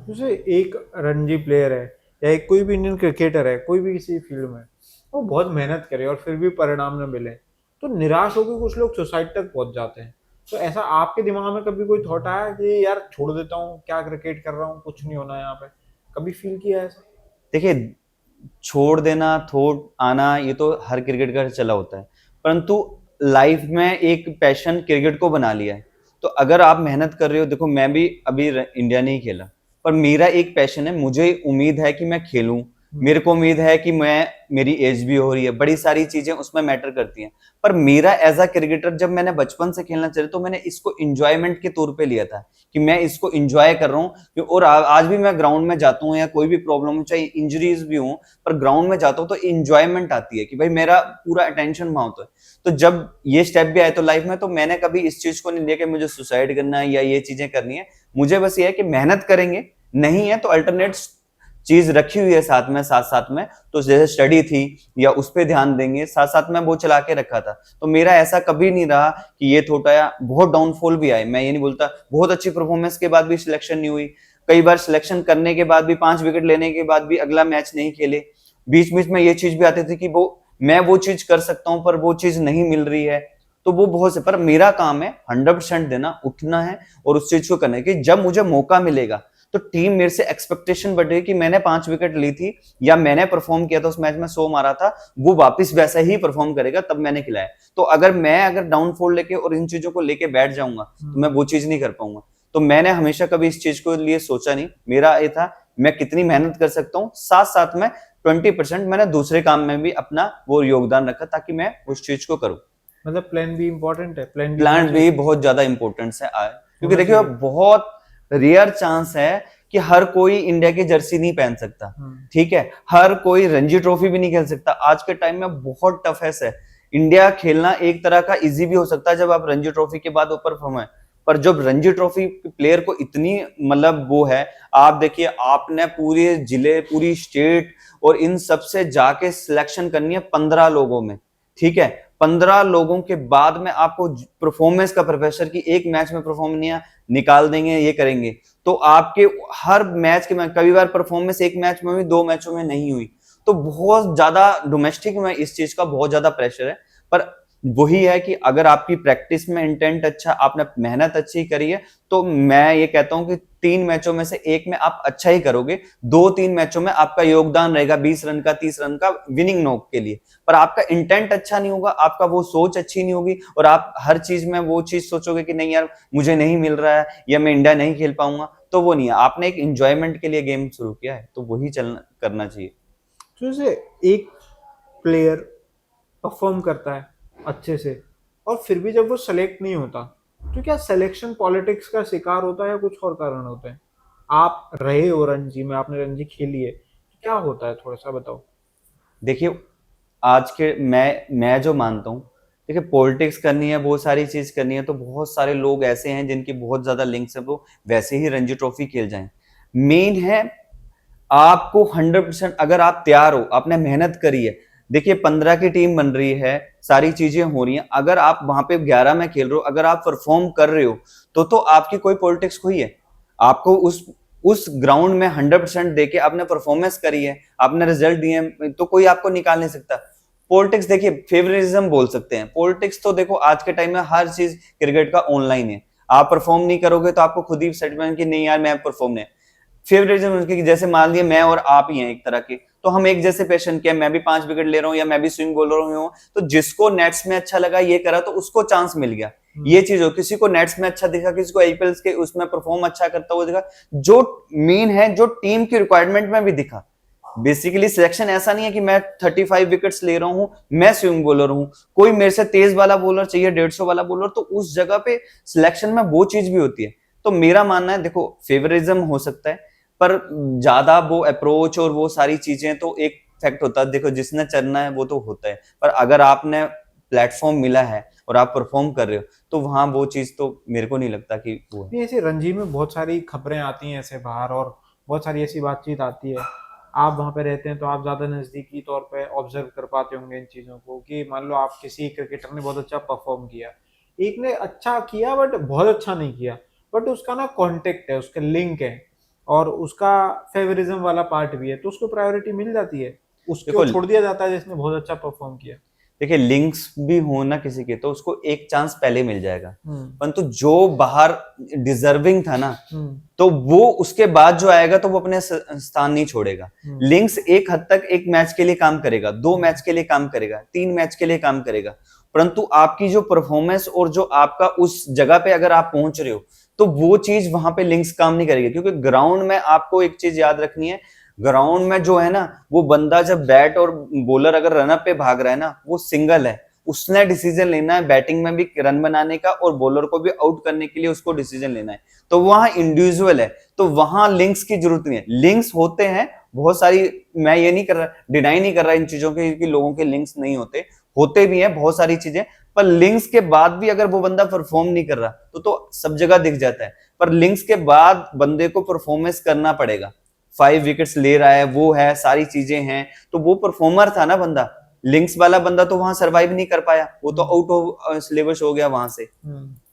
जैसे एक रणजी प्लेयर है या एक कोई भी इंडियन क्रिकेटर है, कोई भी किसी फील्ड में, वो बहुत मेहनत करे और फिर भी परिणाम न मिले, तो निराश होकर कुछ लोग सुसाइड तक पहुंच जाते हैं। तो ऐसा आपके दिमाग में कभी कोई थॉट आया कि यार छोड़ देता हूँ, क्या क्रिकेट कर रहा हूँ, कुछ नहीं होना यहाँ पे? कभी फील किया है ऐसा? देखिए, छोड़ देना, थॉट आना, ये तो हर क्रिकेट का चला होता है, परंतु लाइफ में एक पैशन क्रिकेट को बना लिया है। तो अगर आप मेहनत कर रहे हो, देखो मैं भी अभी इंडिया नहीं खेला, पर मेरा एक पैशन है, मुझे उम्मीद है कि मैं खेलूं, मेरे को उम्मीद है कि मेरी एज भी हो रही है, बड़ी सारी चीजें उसमें मैटर करती हैं। पर मेरा एज अ क्रिकेटर जब मैंने बचपन से खेलना चाहिए तो मैंने इसको इंजॉयमेंट के तौर पे लिया था कि मैं इसको इंजॉय कर रहा हूँ। और आज भी मैं ग्राउंड में जाता हूँ या कोई भी प्रॉब्लम हो, चाहे इंजरीज भी हो, पर ग्राउंड में जाता हूँ तो इंजॉयमेंट आती है कि भाई मेरा पूरा अटेंशन वहां होता है। तो जब ये स्टेप भी आए तो लाइफ में, तो मैंने कभी इस चीज को नहीं लिया कि मुझे सुसाइड करना है या ये चीजें करनी है। मुझे बस ये है कि मेहनत करेंगे, नहीं है तो अल्टरनेट चीज रखी हुई है साथ में, साथ साथ में, तो जैसे स्टडी थी या उस पर ध्यान देंगे, साथ साथ में वो चला के रखा था। तो मेरा ऐसा कभी नहीं रहा कि ये थोड़ा या बहुत डाउनफॉल भी आए, मैं ये नहीं बोलता बहुत अच्छी परफॉर्मेंस के बाद भी सिलेक्शन नहीं हुई, कई बार सिलेक्शन करने के बाद भी 5 विकेट लेने के बाद भी अगला मैच नहीं खेले, बीच बीच में ये चीज भी आती थी कि मैं वो चीज कर सकता हूं पर वो चीज नहीं मिल रही है। तो वो बहुत से, पर मेरा काम है 100% देना, उठना है और उस चीज को करना है कि जब मुझे मौका मिलेगा तो टीम मेरे से एक्सपेक्टेशन बढ़ेगी कि मैंने 5 विकेट ली थी या मैंने परफॉर्म किया था उस मैच में, 100 मारा था, वो वापस वैसा ही परफॉर्म करेगा, तब मैंने खिलाया। तो अगर डाउनफॉल लेके और इन चीजों को लेके बैठ जाऊंगा तो मैं वो चीज नहीं कर पाऊंगा। तो मैंने हमेशा कभी इस चीज को लिए सोचा नहीं, मेरा ये था मैं कितनी मेहनत कर सकता हूँ, साथ साथ में 20% मैंने दूसरे काम में भी अपना वो योगदान रखा ताकि मैं उस चीज को करूँ। मतलब प्लान भी इंपॉर्टेंट है, प्लान भी बहुत ज्यादा इंपॉर्टेंस है, क्योंकि देखिए बहुत रेयर चांस है कि हर कोई इंडिया की जर्सी नहीं पहन सकता, ठीक है, हर कोई रणजी ट्रॉफी भी नहीं खेल सकता। आज के टाइम में बहुत टफ है। इंडिया खेलना एक तरह का इजी भी हो सकता है जब आप रणजी ट्रॉफी के बाद ऊपर फॉर्म है, पर जब रणजी ट्रॉफी प्लेयर को इतनी मतलब वो है, आप देखिए आपने पूरे जिले, पूरी स्टेट और इन सब से जाके सिलेक्शन करनी है 15 लोगों में, ठीक है, 15 लोगों के बाद में आपको परफॉर्मेंस का प्रोफेसर की एक मैच में परफॉर्म नहीं निकाल देंगे, ये करेंगे तो आपके हर मैच के में कई बार परफॉर्मेंस एक मैच में भी 2 मैचों में नहीं हुई, तो बहुत ज्यादा डोमेस्टिक में इस चीज का बहुत ज्यादा प्रेशर है। पर वही है कि अगर आपकी प्रैक्टिस में इंटेंट अच्छा, आपने मेहनत अच्छी करी है, तो मैं ये कहता हूं कि 3 मैचों में से एक में आप अच्छा ही करोगे, 2-3 मैचों में आपका योगदान रहेगा 20 रन का, 30 रन का विनिंग नॉक के लिए, पर आपका इंटेंट अच्छा नहीं होगा, आपका वो सोच अच्छी नहीं होगी और आप हर चीज में वो चीज सोचोगे कि नहीं यार मुझे नहीं मिल रहा है या मैं इंडिया नहीं खेल पाऊंगा, तो वो नहीं है। आपने एक एंजॉयमेंट के लिए गेम शुरू किया है तो वही चलना करना चाहिए। तो जैसे एक प्लेयर परफॉर्म करता है अच्छे से और फिर भी जब वो सेलेक्ट नहीं होता, तो क्या सिलेक्शन पॉलिटिक्स का शिकार होता है या कुछ और कारण होते हैं? आप रहे हो रणजी में, आपने रणजी खेली है, क्या होता है थोड़ा सा बताओ। देखिए आज के मैं जो मानता हूँ, देखिए पॉलिटिक्स करनी है, बहुत सारी चीज करनी है, तो बहुत सारे लोग ऐसे हैं जिनकी बहुत ज्यादा लिंक्स है, वो वैसे ही रणजी ट्रॉफी खेल जाएं। मेन है आपको 100%, अगर आप तैयार हो, आपने मेहनत करी है, देखिए 15 की टीम बन रही है, सारी चीजें हो रही हैं, अगर आप वहां पे 11 में खेल रहे हो, अगर आप परफॉर्म कर रहे हो तो आपकी कोई पॉलिटिक्स हुई है? आपको उस ग्राउंड में 100% देके आपने परफॉर्मेंस करी है, आपने रिजल्ट दिए हैं, तो कोई आपको निकाल नहीं सकता। पॉलिटिक्स देखिए फेवरिज्म बोल सकते हैं, पॉलिटिक्स तो देखो आज के टाइम में हर चीज क्रिकेट का ऑनलाइन है, आप परफॉर्म नहीं करोगे तो आपको खुद ही सेटलमेंट कि नहीं यार मैं परफॉर्म नहीं। फेवरेटिज्म उनके, जैसे मान लिया मैं और आप ही हैं एक तरह के, तो हम एक जैसे पेशेंट के, मैं भी 5 विकेट ले रहा हूँ या मैं भी स्विंग बॉलर हूँ, तो जिसको नेट्स में अच्छा लगा ये करा तो उसको चांस मिल गया। ये चीज हो, किसी को नेट्स में अच्छा दिखा, किसी को आईपीएल के उसमें परफॉर्म अच्छा करता हुआ दिखा, जो मेन है जो टीम की रिक्वायरमेंट में भी दिखा। बेसिकली सिलेक्शन ऐसा नहीं है कि मैं 35 विकेट्स ले रहा हूं, मैं स्विंग बॉलर हूं, कोई मेरे से तेज वाला बॉलर चाहिए, 150 वाला बॉलर, तो उस जगह पे सिलेक्शन में वो चीज भी होती है। तो मेरा मानना है, देखो फेवरिज्म हो सकता है, पर ज्यादा वो अप्रोच और वो सारी चीजें तो एक फैक्ट होता है, देखो जिसने चलना है वो तो होता है, पर अगर आपने प्लेटफॉर्म मिला है और आप परफॉर्म कर रहे हो, तो वहां वो चीज तो मेरे को नहीं लगता कि वो है। नहीं, ऐसे रणजी में बहुत सारी खबरें आती हैं ऐसे बाहर, और बहुत सारी ऐसी बातचीत आती है। आप वहाँ पे रहते हैं तो आप ज़्यादा नज़दीकी तौर पे ऑब्जर्व कर पाते होंगे इन चीज़ों को, कि मान लो आप किसी क्रिकेटर ने बहुत अच्छा परफॉर्म किया, एक ने अच्छा किया बट बहुत अच्छा नहीं किया, बट उसका ना कॉन्टेक्ट है, उसका लिंक है, और उसका फेवरिज्म वाला पार्ट भी है, तो उसको प्रायोरिटी मिल जाती है, उसको देखो छोड़ दिया जाता है जिसने बहुत अच्छा परफॉर्म किया। देखिए लिंक्स भी हो ना किसी के, तो उसको एक चांस पहले मिल जाएगा, हम्म। परंतु जो बाहर डिजर्विंग था ना, हम्म। तो वो उसके बाद जो आएगा तो वो अपने स्थान नहीं छोड़ेगा। हम्म। लिंक्स एक हद तक एक मैच के लिए काम करेगा, 2 मैच के लिए काम करेगा, 3 मैच के लिए काम करेगा, परंतु आपकी जो परफॉर्मेंस और जो आपका उस जगह पे अगर आप पहुंच रहे हो, तो वो चीज वहां पे लिंक्स काम नहीं करेगी, क्योंकि ग्राउंड में आपको एक चीज याद रखनी है, ग्राउंड में जो है ना, वो बंदा जब बैट और बॉलर अगर रनअप पे भाग रहा है ना, वो सिंगल है, उसने डिसीजन लेना है बैटिंग में भी रन बनाने का, और बॉलर को भी आउट करने के लिए उसको डिसीजन लेना है, तो वहां इंडिविजुअल है, तो वहां लिंक्स की जरूरत नहीं है। लिंक्स होते हैं बहुत सारी, मैं ये नहीं कर रहा, डिनाई नहीं कर रहा इन चीजों के कि लोगों के लिंक्स नहीं होते, होते भी हैं बहुत सारी चीजें, पर लिंक्स के बाद भी अगर वो बंदा परफॉर्म नहीं कर रहा तो सब जगह दिख जाता है, पर लिंक्स के बाद बंदे को परफॉर्मेंस करना पड़ेगा। 5 विकेट्स ले रहा है, वो है, सारी चीजें हैं, तो वो परफॉर्मर था ना बंदा, लिंक्स वाला बंदा तो वहां सरवाइव नहीं कर पाया, वो तो आउट ऑफ सिलेबस हो गया वहां से।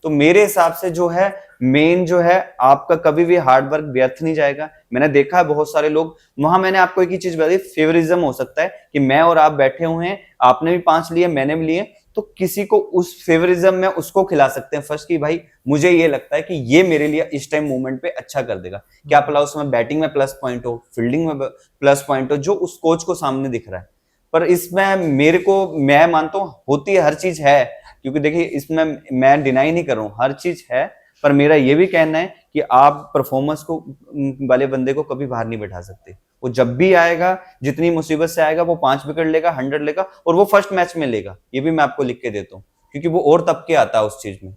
तो मेरे हिसाब से जो है, मेन जो है, आपका कभी भी हार्ड वर्क व्यर्थ नहीं जाएगा। मैंने देखा है बहुत सारे लोग वहां, मैंने आपको एक ही चीज बताई, फेवरिज्म हो सकता है कि मैं और आप बैठे हुए हैं, आपने भी 5 लिए, मैंने भी लिए, तो किसी को उस फेवरिज्म में उसको खिला सकते हैं फर्स्ट, कि भाई मुझे ये लगता है कि ये मेरे लिए इस टाइम मूवमेंट पे अच्छा कर देगा, क्या पता उसमें बैटिंग में प्लस पॉइंट हो, फील्डिंग में प्लस पॉइंट हो, जो उस कोच को सामने दिख रहा है। पर इसमें मेरे को, मैं मानता हूँ होती है, हर चीज है, क्योंकि देखिए इसमें मैं डिनाई नहीं कर रहा हूँ, हर चीज है, पर मेरा ये भी कहना है कि आप परफॉर्मेंस को वाले बंदे को कभी बाहर नहीं बैठा सकते। वो जब भी आएगा, जितनी मुसीबत से आएगा, वो 5 विकेट लेगा, 100 लेगा, और वो फर्स्ट मैच में लेगा, ये भी मैं आपको लिख के देता हूँ, क्योंकि वो और तब के आता है उस चीज में।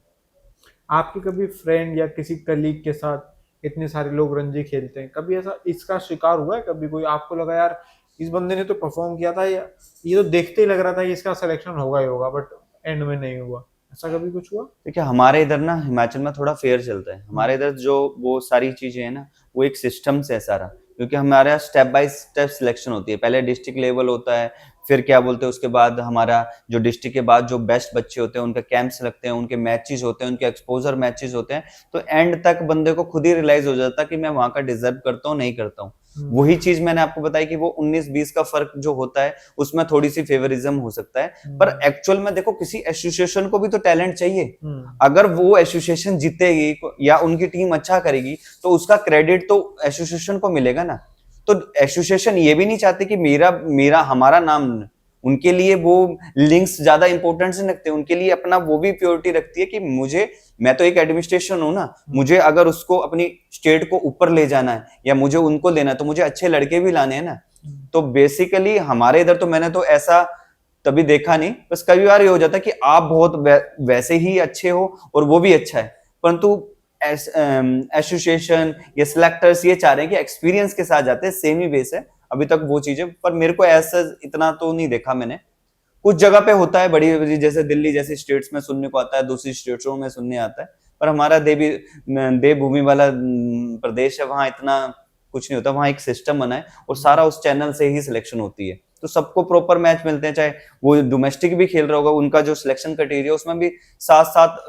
आपके कभी फ्रेंड या किसी कलीग के साथ इतने सारे लोग रणजी खेलते हैं, कभी ऐसा इसका शिकार हुआ है? कभी कोई आपको लगा यार इस बंदे ने तो परफॉर्म किया था, या ये तो देखते ही लग रहा था कि इसका सिलेक्शन होगा ही होगा, बट एंड में नहीं हुआ, ऐसा कभी कुछ हुआ? देखिए हमारे इधर ना हिमाचल में थोड़ा फेयर चलता है, हमारे इधर जो वो सारी चीजें है ना, वो एक सिस्टम से है सारा, क्योंकि हमारे यहाँ स्टेप बाय स्टेप सिलेक्शन होती है, पहले डिस्ट्रिक्ट लेवल होता है, फिर क्या बोलते हैं उसके बाद हमारा जो डिस्ट्रिक्ट के बाद जो बेस्ट बच्चे होते हैं उनके कैंप्स लगते हैं, उनके मैचेस होते हैं, उनके एक्सपोजर मैचेस होते हैं, तो एंड तक बंदे को खुद ही रियलाइज हो जाता है कि मैं वहां का डिजर्व करता हूँ नहीं करता हूँ। वही चीज मैंने आपको बताई कि वो 19-20 का फर्क जो होता है, उसमें थोड़ी सी फेवरिज्म हो सकता है, पर एक्चुअल में देखो किसी एसोसिएशन को भी तो टैलेंट चाहिए, अगर वो एसोसिएशन जीतेगी या उनकी टीम अच्छा करेगी, तो उसका क्रेडिट तो एसोसिएशन को मिलेगा ना। तो एसोसिएशन ये भी नहीं चाहते कि मेरा मेरा हमारा नाम, उनके लिए वो लिंक्स ज्यादा इंपॉर्टेंस नहीं रखते, उनके लिए अपना वो भी प्योरिटी रखती है कि मुझे, मैं तो एक एडमिनिस्ट्रेशन हूं ना, मुझे अगर उसको अपनी स्टेट को ऊपर ले जाना है या मुझे उनको लेना है, तो मुझे अच्छे लड़के भी लाने हैं ना। तो बेसिकली हमारे इधर तो मैंने तो ऐसा तभी देखा नहीं, बस कई बार ये हो जाता है कि आप बहुत वैसे ही अच्छे हो और वो भी अच्छा है, परंतु एसोसिएशन या सिलेक्टर्स ये चाह रहे हैं कि एक्सपीरियंस के साथ जाते हैं, सेम ही बेस है अभी तक वो चीजें, पर मेरे को ऐसा इतना तो नहीं देखा मैंने। कुछ जगह पे होता है बड़ी बड़ी, जैसे दिल्ली जैसे स्टेट्स में सुनने को आता है, दूसरी स्टेट्सों में सुनने आता है, पर हमारा देवभूमि वाला प्रदेश है, वहां इतना कुछ नहीं होता, वहां एक सिस्टम बना है और सारा उस चैनल से ही सिलेक्शन होती है, तो सबको प्रॉपर मैच मिलते हैं, चाहे वो डोमेस्टिक भी खेल रहा होगा, उनका जो सिलेक्शन क्राइटेरिया उसमें भी 7-7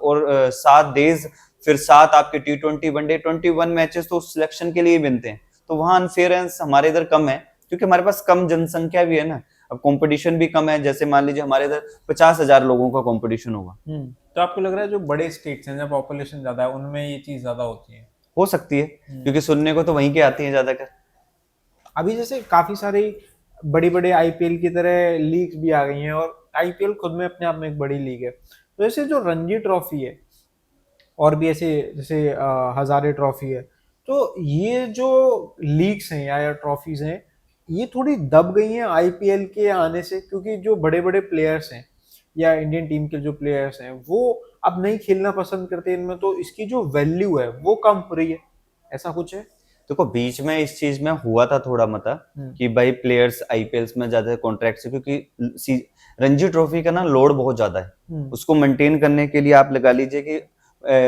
और 7 डेज, फिर 7 आपके T20 वनडे 21 मैचेस तो सिलेक्शन के लिए बनते हैं, तो वहां अनफेयरेंस हमारे इधर कम है, क्योंकि हमारे पास कम जनसंख्या भी है ना, अब कंपटीशन भी कम है, जैसे मान लीजिए हमारे इधर 50,000 लोगों का कंपटीशन होगा। तो आपको लग रहा है जो बड़े स्टेट्स हैं जहाँ पॉपुलेशन ज्यादा है उनमें ये चीज ज्यादा होती है? हो सकती है, क्योंकि सुनने को तो वहीं के आती है ज्यादातर। अभी जैसे काफी सारी बड़ी बड़े आईपीएल की तरह लीग भी आ गई हैं, और आईपीएल खुद में अपने आप में एक बड़ी लीग है, तो ऐसे जो रणजी ट्रॉफी है और भी ऐसे जैसे हजारे ट्रॉफी है, तो ये जो लीग्स हैं या ट्रॉफीज हैं, ये थोड़ी दब गई हैं आईपीएल के आने से, क्योंकि जो बड़े बड़े प्लेयर्स हैं या इंडियन टीम के जो प्लेयर्स हैं वो अब नहीं खेलना पसंद करते इनमें, तो इसकी जो वैल्यू है वो कम हो रही है, ऐसा कुछ है। देखो बीच में इस चीज में हुआ था थोड़ा मता कि भाई प्लेयर्स आईपीएल्स में ज्यादा कॉन्ट्रैक्ट से, क्योंकि रणजी ट्रॉफी का ना लोड बहुत ज्यादा है, उसको मेंटेन करने के लिए आप लगा लीजिए कि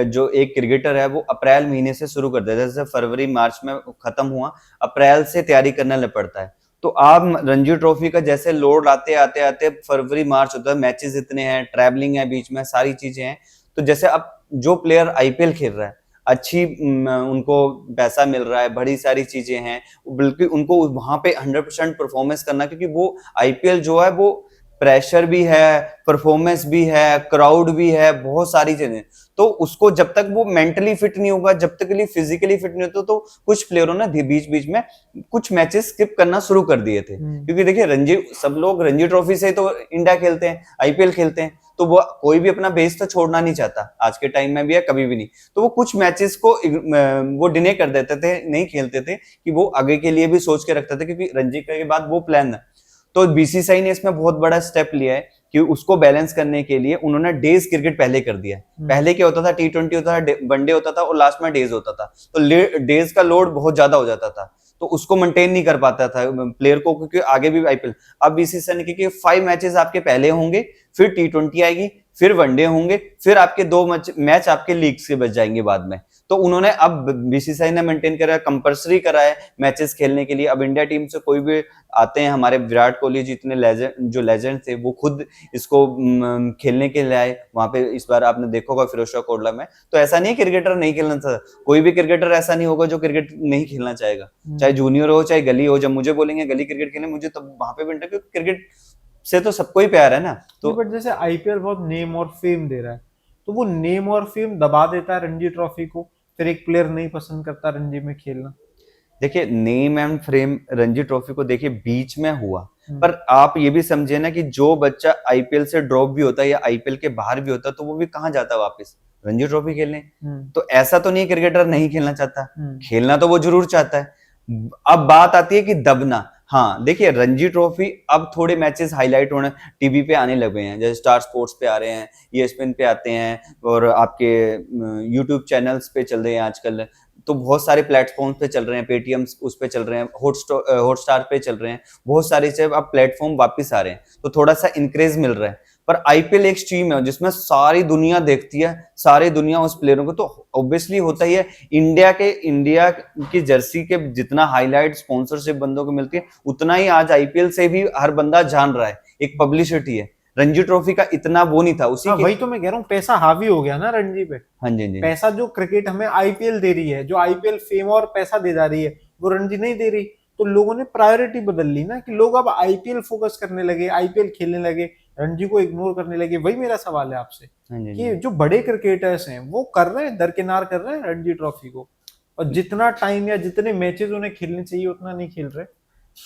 जो एक क्रिकेटर है वो अप्रैल महीने से शुरू कर देता है, जैसे फरवरी मार्च में खत्म हुआ, अप्रैल से तैयारी करने पड़ता है। तो आप रणजी ट्रॉफी का जैसे लोड आते आते आते फरवरी मार्च होता है, मैचेस इतने हैं, ट्रैवलिंग है बीच में, सारी चीजें हैं। तो जैसे अब जो प्लेयर आईपीएल खेल रहा है, अच्छी उनको पैसा मिल रहा है, बड़ी सारी चीजें हैं, बल्कि उनको वहां पे 100% परफॉर्मेंस करना, क्योंकि वो आईपीएल जो है वो प्रेशर भी है, परफॉर्मेंस भी है, क्राउड भी है, बहुत सारी चीजें। तो उसको जब तक वो मेंटली फिट नहीं होगा, जब तक फिजिकली फिट नहीं होता, तो कुछ प्लेयरों ने बीच बीच में कुछ मैचेस स्किप करना शुरू कर दिए थे, क्योंकि देखिए रणजी, सब लोग रणजी ट्रॉफी से तो इंडिया खेलते हैं, आईपीएल खेलते हैं, तो वो कोई भी अपना बेस तो छोड़ना नहीं चाहता, आज के टाइम में भी है, कभी भी नहीं। तो वो कुछ मैचेस को वो डिने कर देते थे, नहीं खेलते थे, कि वो आगे के लिए भी सोच के रखते थे, क्योंकि रणजी के बाद वो प्लान है। तो बीसीसीआई ने इसमें बहुत बड़ा स्टेप लिया है कि उसको बैलेंस करने के लिए उन्होंने डेज क्रिकेट पहले कर दिया है। पहले क्या होता था, टी20 होता था, वनडे होता था और लास्ट में डेज होता था, तो डेज का लोड बहुत ज्यादा हो जाता था, तो उसको मेंटेन नहीं कर पाता था प्लेयर को, क्योंकि आगे भी आईपीएल। अब बीसीसीआई ने क्योंकि 5 मैचेस आपके पहले होंगे, फिर टी20 आएगी, फिर वनडे होंगे, फिर आपके 2 मैच आपके लीग से बच जाएंगे बाद में। तो उन्होंने अब बीसीसीआई ने मेंटेन करा, कंपलसरी करा है मैचेस खेलने के लिए। अब इंडिया टीम से कोई भी आते हैं, हमारे विराट कोहली जितने लेजेंड थे, वो खुद इसको खेलने के लिए आए वहां पे। इस बार आपने देखा होगा फिरोजशाह कोटला में, तो ऐसा नहीं क्रिकेटर नहीं खेलना था, कोई भी क्रिकेटर ऐसा नहीं होगा जो क्रिकेट नहीं खेलना चाहेगा, चाहे जूनियर हो चाहे गली हो। जब मुझे बोलेंगे गली क्रिकेट खेलने, मुझे तब वहां पे भी इंटरेस्ट, क्योंकि क्रिकेट से तो सबको ही प्यार है ना। तो बट जैसे आईपीएल बहुत नेम और फेम दे रहा है, तो वो नेम और फेम दबा देता है रणजी ट्रॉफी को, फिर एक प्लेयर नहीं पसंद करता रणजी में खेलना। देखिए name and frame Ranji trophy को देखिए बीच में हुआ, पर आप ये भी समझिए ना कि जो बच्चा आईपीएल से ड्रॉप भी होता है या आईपीएल के बाहर भी होता है, तो वो भी कहाँ जाता है वापस, रणजी ट्रॉफी खेलने। तो ऐसा तो नहीं क्रिकेटर नहीं खेलना चाहता, खेलना तो वो जरूर चाहता है। अब बात आती है कि दबना। हाँ देखिए रणजी ट्रॉफी अब थोड़े मैचेस हाईलाइट होने टीवी पे आने लगे हैं, जैसे स्टार स्पोर्ट्स पे आ रहे हैं, ईएसपीएन पे आते हैं, और आपके यूट्यूब चैनल्स पे चल रहे हैं आजकल, तो बहुत सारे प्लेटफॉर्म पे चल रहे हैं, पेटीएम उस पे चल रहे हैं, हॉटस्टार पे चल रहे हैं, बहुत सारे से अब प्लेटफॉर्म वापस आ रहे हैं, तो थोड़ा सा इंक्रेज मिल रहा है। पर आईपीएल एक स्ट्रीम है जिसमें सारी दुनिया देखती है, सारी दुनिया उस प्लेयरों को, तो ऑब्वियसली होता ही है। इंडिया की जर्सी के जितना हाईलाइट स्पॉन्सरशिप बंदों को मिलती है, उतना ही आज आईपीएल से भी हर बंदा जान रहा है, एक पब्लिसिटी है। रणजी ट्रॉफी का इतना वो नहीं था, उसी वही तो मैं कह रहा हूँ, पैसा हावी हो गया ना रणजी पे। हाँ जी जी, पैसा जो क्रिकेट हमें आईपीएल दे रही है, जो आईपीएल फेम और पैसा दे जा रही है, वो रणजी नहीं दे रही। तो लोगों ने प्रायोरिटी बदल ली ना, कि लोग अब आईपीएल फोकस करने लगे, आईपीएल खेलने लगे, रणजी को इग्नोर करने लगे। वही मेरा सवाल है आपसे कि जो बड़े क्रिकेटर्स हैं वो कर रहे हैं, दरकिनार कर रहे हैं रणजी ट्रॉफी को, और जितना टाइम या जितने मैचेस उन्हें खेलने चाहिए उतना नहीं खेल रहे।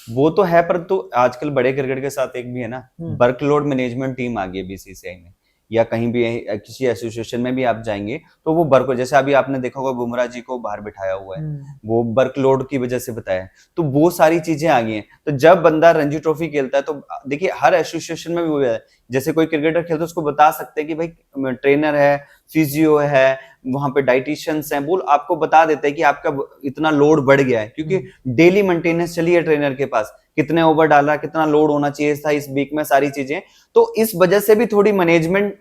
वो तो है, पर तो आजकल बड़े क्रिकेट के साथ एक भी है ना, वर्कलोड मैनेजमेंट टीम आ गई है बीसीसीआई में, या कहीं भी किसी एसोसिएशन में भी आप जाएंगे तो वो वर्क, जैसे अभी आपने देखा होगा बुमराह जी को बाहर बिठाया हुआ है, वो वर्कलोड की वजह से बताया, तो वो सारी चीजें आ गई हैं। तो जब बंदा रणजी ट्रॉफी खेलता है, तो देखिए हर एसोसिएशन में भी वो है, जैसे कोई क्रिकेटर खेलता है उसको बता सकते हैं कि भाई ट्रेनर है, फिजियो है, वहां पे डाइटिशियंस हैं, वो आपको बता देते हैं कि आपका इतना लोड बढ़ गया है, क्योंकि डेली मेंटेनेंस चली है ट्रेनर के पास, कितने ओवर डाला, कितना लोड होना चाहिए था इस वीक में, सारी चीजें। तो इस वजह से भी थोड़ी मैनेजमेंट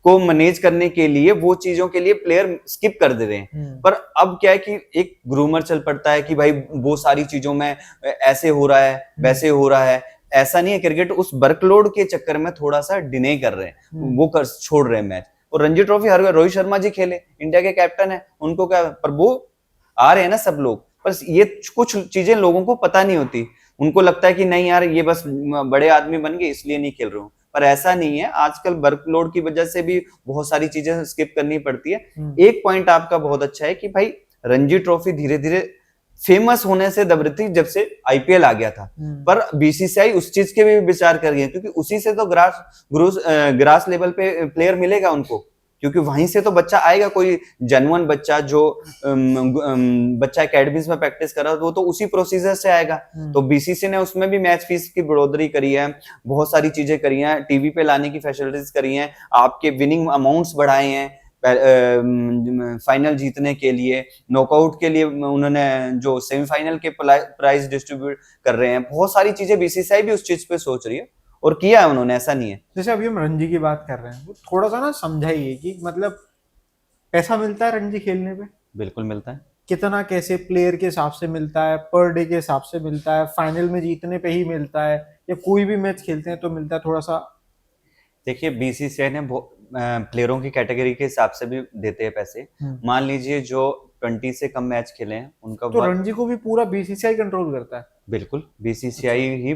को मैनेज करने के लिए वो चीजों के लिए प्लेयर स्किप कर दे रहे हैं। पर अब क्या है कि एक ग्रूमर चल पड़ता है कि भाई वो सारी चीजों में ऐसे हो रहा है, वैसे हो रहा है। ऐसा नहीं है, क्रिकेट उस वर्कलोड के चक्कर में थोड़ा सा डिने कर रहे हैं, वो छोड़ रहे हैं मैच। और रणजी ट्रॉफी हर रोहित शर्मा जी खेले, इंडिया के कैप्टन है, उनको क्या, पर वो आ रहे हैं ना सब लोग, पर ये कुछ चीजें लोगों को पता नहीं होती, उनको लगता है कि नहीं यार ये बस बड़े आदमी बन गए इसलिए नहीं खेल रहा हूँ, पर ऐसा नहीं है। आजकल वर्कलोड की वजह से भी बहुत सारी चीजें स्किप करनी पड़ती है। एक पॉइंट आपका बहुत अच्छा है कि भाई रणजी ट्रॉफी धीरे धीरे फेमस होने से दब रही थी जब से आईपीएल आ गया था। पर बीसीसीआई उस चीज के भी विचार कर रही है, क्योंकि उसी से तो ग्रास लेवल पे प्लेयर मिलेगा उनको, क्योंकि वहीं से तो बच्चा आएगा, कोई जेन्युइन बच्चा जो बच्चा एकेडमीज में प्रैक्टिस कर रहा है वो तो उसी प्रोसीजर से आएगा। तो बीसीसी ने उसमें भी मैच फीस की बढ़ोतरी करी है, बहुत सारी चीजें करी हैं, टीवी पे लाने की फैसिलिटीज करी हैं, आपके विनिंग अमाउंट्स बढ़ाए हैं फाइनल जीतने के लिए, नॉकआउट के लिए उन्होंने जो सेमीफाइनल के प्राइज डिस्ट्रीब्यूट कर रहे हैं, बहुत सारी चीजें बीसीसीआई भी उस चीज पे सोच रही है और किया है उन्होंने, ऐसा नहीं है। जैसे अभी हम रणजी की बात कर रहे हैं, वो थोड़ा सा ना समझाइए कि मतलब पैसा मिलता है रणजी खेलने पे? बिल्कुल मिलता है। कितना, कैसे, प्लेयर के हिसाब से मिलता है, पर डे के हिसाब से मिलता है, फाइनल में जीतने पे ही मिलता है, या कोई भी मैच खेलते हैं तो मिलता है? थोड़ा सा देखिए, बीसीसीआई ने प्लेयरों की कैटेगरी के हिसाब से भी देते हैं पैसे। मान लीजिए जो 20 से कम मैच खेले हैं उनका, तो रणजी को भी पूरा बीसीसीआई कंट्रोल करता है? बिल्कुल बीसीसीआई ही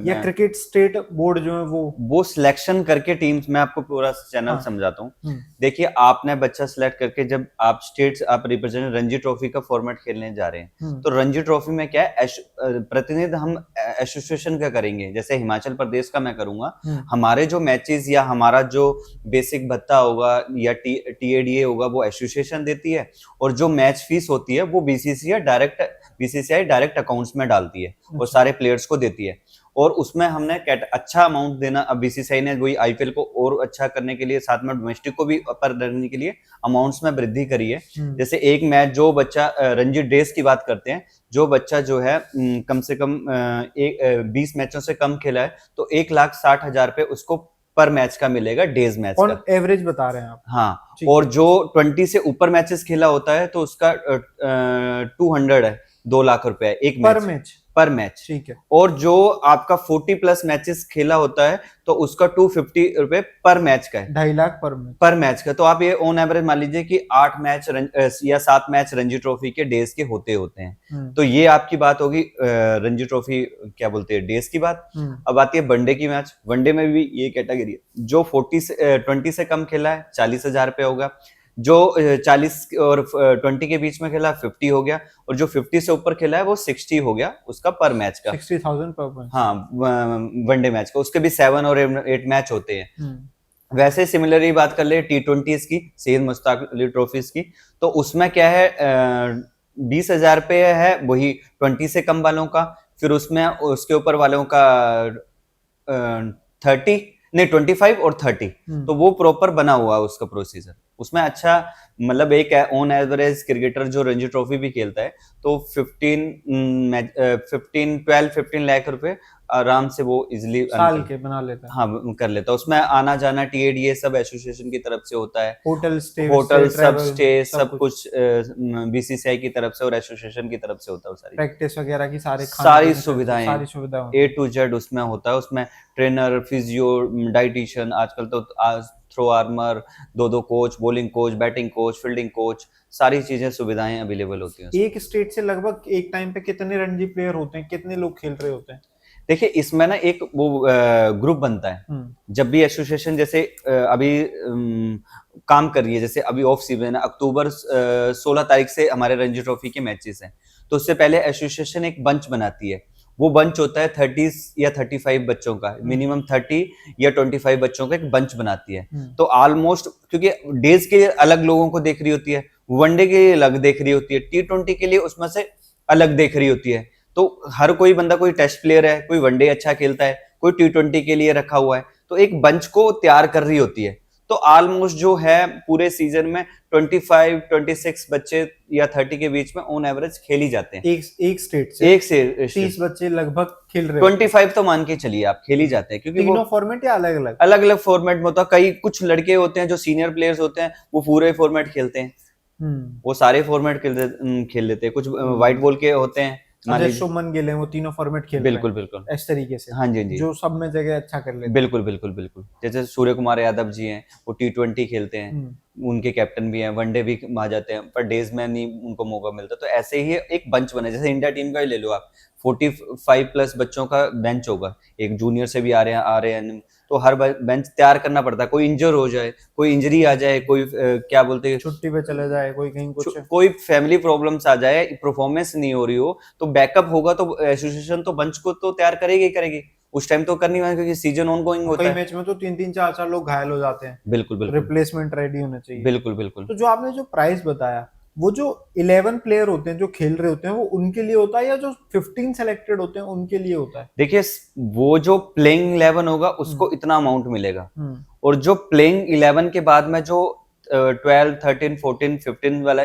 या क्रिकेट स्टेट बोर्ड जो है वो सिलेक्शन करके टीम्स में, आपको पूरा चैनल समझाता हूँ। देखिए, आपने बच्चा सिलेक्ट करके जब आप स्टेट्स आप रिप्रेजेंट रणजी ट्रॉफी का फॉर्मेट खेलने जा रहे हैं, तो रणजी ट्रॉफी में क्या है, प्रतिनिधित्व हम एसोसिएशन का करेंगे। जैसे हिमाचल प्रदेश का मैं करूंगा, हमारे जो मैचेस या हमारा जो बेसिक भत्ता होगा या टीएडीए होगा वो एसोसिएशन देती है, और जो मैच फीस होती है वो बीसीसीआई डायरेक्ट अकाउंट्स में डालती है और सारे प्लेयर्स को देती है। और उसमें हमने अच्छा अमाउंट देना, अब बीसीसीआई ने वही आईपीएल को और अच्छा करने के लिए, साथ में डोमेस्टिक को भी अपर करने के लिए अमाउंट्स में वृद्धि करी है। जैसे एक मैच जो बच्चा रणजी डेज की बात करते हैं, जो बच्चा जो है कम से कम 20 मैचों से कम खेला है तो 1,60,000 रुपए उसको पर मैच का मिलेगा, डेज मैच का एवरेज बता रहे हैं आप? हाँ, और जो 20 से ऊपर मैचेस खेला होता है तो उसका 200 है, 2 लाख रुपए एक पर मैच। ठीक है। और जो आपका 40 प्लस मैचेस खेला होता है तो उसका 250 रुपए पर मैच का है, 2.5 लाख पर मैच का। तो आप ये ऑन एवरेज मान लीजिए कि 8 मैच या 7 मैच रणजी ट्रॉफी के डेज के होते हैं। तो ये आपकी बात होगी रणजी ट्रॉफी क्या बोलते हैं डेज की बात। अब आती है वनडे की मैच। वनडे में भी ये कैटेगरी है, जो 20 से कम खेला है 40,000 रुपए होगा, जो 40 और 20 के बीच में खेला 50 हो गया, और जो 50 से ऊपर खेला है वो 60 हो गया उसका पर मैच का, 60,000 पर मैच। हाँ, वनडे मैच का। उसके भी 7 और 8 मैच होते हैं। वैसे सिमिलरली बात कर ले T20 की, सैयद मुश्ताक अली ट्रॉफीज की, तो उसमें क्या है 20,000 रुपये है वही 20 से कम वालों का, फिर उसमें उसके ऊपर वालों का 25 और 30। तो वो प्रॉपर बना हुआ है उसका प्रोसीजर। उसमें अच्छा मतलब एक ऑन एवरेज क्रिकेटर जो रणजी ट्रॉफी भी खेलता है तो 15 लाख रुपए आराम से वो इजिली साल के बना लेता है। हाँ, कर लेता है। उसमें आना जाना टीएडीए सब एसोसिएशन की तरफ से होता है, होटल सब स्टे सब कुछ बीसीसीआई की तरफ से और एसोसिएशन की तरफ से होता है। सारी प्रैक्टिस वगैरह की सारी सुविधाएं A to Z उसमें होता है। उसमें ट्रेनर, फिजियो, डाइटिशियन, आजकल तो throw armer, 2 coach, bowling coach, batting coach, fielding coach, सारी चीजें सुविधाएं अवेलेबल होती हैं। एक स्टेट से लगभग एक टाइम पे कितने रणजी प्लेयर होते हैं, कितने लोग खेल रहे होते हैं? देखिए, इसमें ना एक वो ग्रुप बनता है जब भी एसोसिएशन, जैसे अभी काम कर रही है, जैसे अभी ऑफ सीजन है, अक्टूबर 16 तारीख से हमारे रणजी ट्रॉफी के मैचेस हैं, तो उससे पहले एसोसिएशन एक बंच बनाती है। वो बंच होता है 30 या 35 बच्चों का, मिनिमम 30 या 25 बच्चों का एक बंच बनाती है। तो ऑलमोस्ट, क्योंकि डेज के अलग लोगों को देख रही होती है, वनडे के लिए अलग देख रही होती है, T20 के लिए उसमें से अलग देख रही होती है। तो हर कोई बंदा, कोई टेस्ट प्लेयर है, कोई वनडे अच्छा खेलता है, कोई T20 के लिए रखा हुआ है, तो एक बंच को तैयार कर रही होती है। तो ऑलमोस्ट जो है पूरे सीजन में 25, 26 बच्चे या 30 के बीच में ऑन एवरेज खेल ही जाते हैं। एक स्टेट से 30 बच्चे लगभग खेल रहे 25 तो मान के चलिए आप खेल ही जाते हैं, क्योंकि तीनों फॉर्मेट या अलग अलग फॉर्मेट में होता है। कई कुछ लड़के होते हैं जो सीनियर प्लेयर्स होते हैं, वो पूरे फॉर्मेट खेलते हैं, वो सारे फॉर्मेट खेल लेते हैं। कुछ व्हाइट बॉल के होते हैं, शुभमन गिल है, वो तीनों फॉर्मेट खेल बिल्कुल इस तरीके से। हाँ जी, जो सब में जगह अच्छा कर लेते हैं। बिल्कुल। जैसे सूर्य कुमार यादव जी हैं, वो T20 खेलते हैं, उनके कैप्टन भी हैं, वनडे भी आ जाते हैं, पर डेज में नहीं उनको मौका मिलता। तो ऐसे ही एक बंच बने, जैसे इंडिया टीम का ही ले लो आप, 45 प्लस बच्चों का बेंच होगा, एक जूनियर से भी आ रहे हैं, तो हर बेंच तैयार करना पड़ता है। कोई इंजर हो जाए, कोई इंजरी आ जाए, कोई क्या बोलते हैं, छुट्टी पे चले जाए कोई, कहीं कुछ कोई फैमिली प्रॉब्लम्स आ जाए, परफॉर्मेंस नहीं हो रही हो, तो बैकअप होगा, तो एसोसिएशन तो बंच को तो तैयार करेगी ही करेगी। उस टाइम तो करनी है क्योंकि सीजन ऑन गोइंग होता कई है। मैच में तो 3-3 4-4 लोग घायल हो जाते हैं, बिल्कुल बिल्कुल रिप्लेसमेंट रेडी होना चाहिए। बिल्कुल बिल्कुल। तो जो आपने जो प्राइस बताया, वो जो 11 प्लेयर होते हैं जो खेल रहे होते हैं, वो उनके लिए होता है या जो 15 सेलेक्टेड होते हैं उनके लिए होता है? देखिए, वो जो प्लेइंग 11 होगा उसको इतना अमाउंट मिलेगा, और जो प्लेइंग 11 के बाद में जो 12 13 14 15 वाला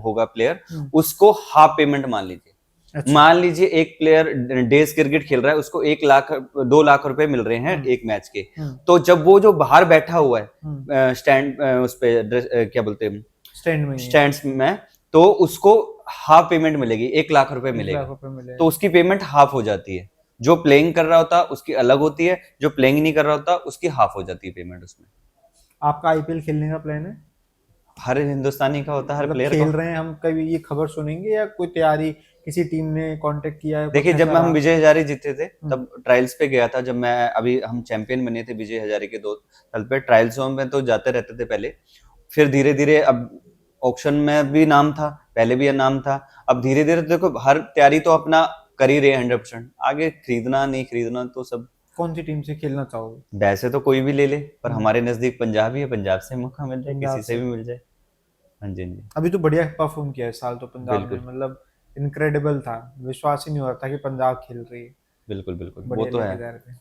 होगा प्लेयर, उसको हाफ पेमेंट मान लीजिए। अच्छा। मान लीजिए एक प्लेयर डेज क्रिकेट खेल रहा है, उसको 1 लाख 2 लाख रुपए मिल रहे हैं एक मैच के। तो जब वो जो बाहर बैठा हुआ है स्टैंड उस पे क्या बोलते हैं, स्टैंड्स में, तो उसको हाफ पेमेंट मिलेगी, 1 लाख रुपए मिलेगा। तो उसकी पेमेंट हाफ हो जाती है। जो प्लेइंग कर रहा होता उसकी अलग होती है, जो प्लेइंग नहीं कर रहा होता उसकी हाफ हो जाती है पेमेंट उसमें। आपका आईपीएल खेलने का प्लान है? हर हिंदुस्तानी का होता है, हर मतलब प्लेयर खेल का। रहे हैं हम, कभी ये खबर सुनेंगे या कोई तैयारी, किसी टीम ने कांटेक्ट किया है? देखिए, जब हम विजय हजारे जीते थे तब ट्रायल्स पे गया था। जब मैं अभी हम चैंपियन बने थे विजय हजारे के 2 साल पे, ट्रायल्सों में तो जाते रहते थे पहले। फिर धीरे धीरे अब ऑक्शन में भी नाम था, पहले भी नाम था। अब धीरे धीरे देखो, हर तैयारी तो अपना कर ही रहे 100%। आगे खरीदना नहीं खरीदना तो सब। कौन सी टीम से खेलना चाहोगे? वैसे तो कोई भी ले ले, पर हमारे नजदीक पंजाब ही है, पंजाब से मौका मिल जाए, किसी से भी मिल जाए। हाँ जी, हाँ जी। अभी तो बढ़िया परफॉर्म किया है इस साल तो पंजाब ने, बिल्कुल मतलब इनक्रेडिबल था, विश्वास ही नहीं हो रहा था कि पंजाब खेल रही है। बिल्कुल बिल्कुल, वो बढ़िया तो लेके है। जा रहे थे।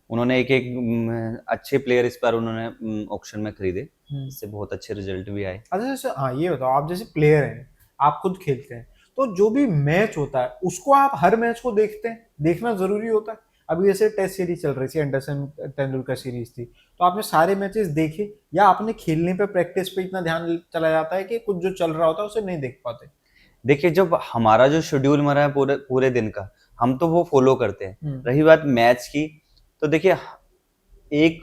उन्होंने एक एक अच्छे प्लेयर इस बार उन्होंने ऑक्शन में खरीदे, हम्म। इससे बहुत अच्छे रिजल्ट भी आए। अच्छा, जैसे हाँ ये बताओ, आप जैसे प्लेयर हैं, आप खुद खेलते हैं, तो जो भी मैच होता है उसको आप हर मैच को देखते हैं, देखना जरूरी होता है? अभी जैसे टेस्ट सीरीज चल रही थी, एंडरसन तेंदुलकर सीरीज थी, तो आपने सारे मैचेस देखे या आपने खेलने पे, प्रैक्टिस पे इतना ध्यान चला जाता है कि कुछ जो चल रहा होता है उसे नहीं देख पाते? देखिए, जब हमारा जो शेड्यूल मरा है पूरे पूरे दिन का, हम तो वो फॉलो करते हैं। रही बात मैच की, तो देखिए, एक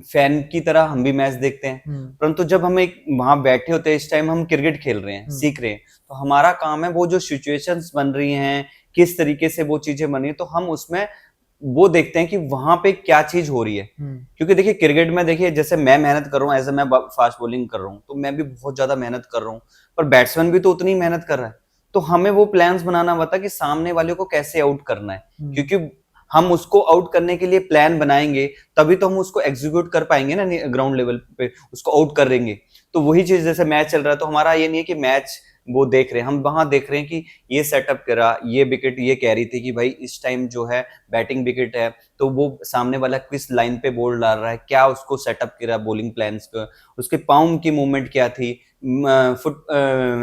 फैन की तरह हम भी मैच देखते हैं, परंतु जब हम एक वहां बैठे होते हैं, इस टाइम हम क्रिकेट खेल रहे हैं, सीख रहे हैं, तो हमारा काम है वो जो सिचुएशंस बन रही हैं, किस तरीके से वो चीजें बन रही हैं, तो हम उसमें वो देखते हैं कि वहां पे क्या चीज हो रही है। क्योंकि देखिए, क्रिकेट में देखिए, जैसे मैं मेहनत कर रहा हूँ, एज मैं फास्ट बॉलिंग कर रहा हूँ, तो मैं भी बहुत ज्यादा मेहनत कर रहा हूँ, पर बैट्समैन भी तो उतनी मेहनत कर रहा है। तो हमें वो प्लान्स बनाना पड़ता कि सामने वाले को कैसे आउट करना है, क्योंकि हम उसको आउट करने के लिए प्लान बनाएंगे, तभी तो हम उसको एग्जीक्यूट कर पाएंगे ना, ग्राउंड लेवल पे उसको आउट करेंगे। तो वही चीज, जैसे मैच चल रहा है, तो हमारा ये नहीं है कि मैच वो देख रहे हैं, हम वहां देख रहे हैं कि ये सेटअप करा, ये विकेट ये कह रही थी कि भाई इस टाइम जो है बैटिंग विकेट है, तो वो सामने वाला किस लाइन पे बॉल डाल रहा है, क्या उसको सेटअप करा बॉलिंग प्लान्स का, उसके पाउम की मूवमेंट क्या थी, फुट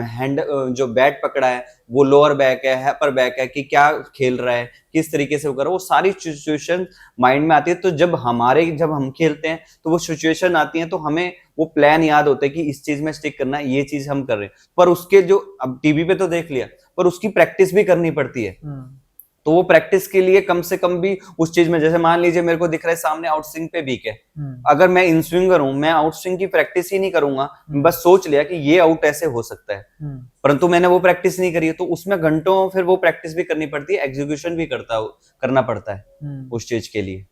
हैंड जो बैट पकड़ा है वो लोअर बैक है, अपर बैक है, कि क्या खेल रहा है, किस तरीके से वो कर रहा है, वो सारी सिचुएशन माइंड में आती है। तो जब हम खेलते हैं तो वो सिचुएशन आती है, तो हमें वो प्लान याद होता है कि इस चीज में स्टिक करना है, ये चीज हम कर रहे हैं। पर उसके जो अब टीवी पे तो देख लिया, पर उसकी प्रैक्टिस भी करनी पड़ती है। तो वो प्रैक्टिस के लिए कम से कम भी उस चीज में, जैसे मान लीजिए मेरे को दिख रहा है सामने आउट स्विंग पे वीक है, अगर मैं इन स्विंगर हूं, मैं आउट स्विंग की प्रैक्टिस ही नहीं करूंगा, बस सोच लिया कि ये आउट ऐसे हो सकता है, परंतु मैंने वो प्रैक्टिस नहीं करी है, तो उसमें घंटों फिर वो प्रैक्टिस भी करनी पड़ती है, एग्जीक्यूशन भी करना पड़ता है उस चीज के लिए।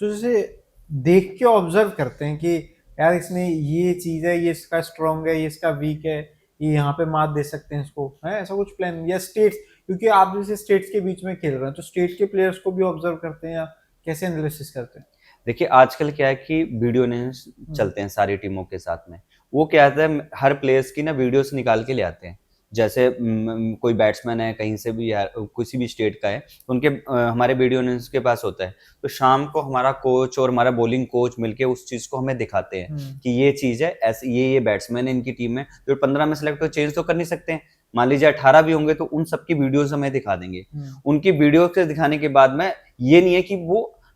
तो जैसे देख के ऑब्जर्व करते हैं कि यार इसने ये चीज है, ये इसका स्ट्रॉन्ग है, ये इसका वीक है, ये यहाँ पे मात दे सकते हैं इसको, है ऐसा कुछ प्लान? या स्टेट्स, क्योंकि आप जैसे स्टेट्स के बीच में खेल रहे हैं, तो स्टेट के प्लेयर्स को भी ऑब्जर्व करते हैं या कैसे एनालिसिस करते हैं? देखिए, आजकल क्या है कि वीडियो एनालिसिस चलते हैं सारी टीमों के साथ में। वो क्या आता है, हर प्लेयर्स की ना वीडियोस निकाल के ले आते हैं। जैसे कोई बैट्समैन है कहीं से भी, यार किसी भी स्टेट का है, तो उनके हमारे वीडियो एनालिसिस के पास होता है। तो शाम को हमारा कोच और हमारा बॉलिंग कोच मिलके उस चीज को हमें दिखाते हैं कि ये चीज है, ऐसे ये बैट्समैन है इनकी टीम में, जो 15 में सिलेक्ट हो, चेंज तो कर नहीं सकते हैं, मान लीजिए 18 भी होंगे, तो उन सबकी वीडियोस हमें दिखा देंगे। उनकी वीडियो के दिखाने के बाद में ये नहीं है कि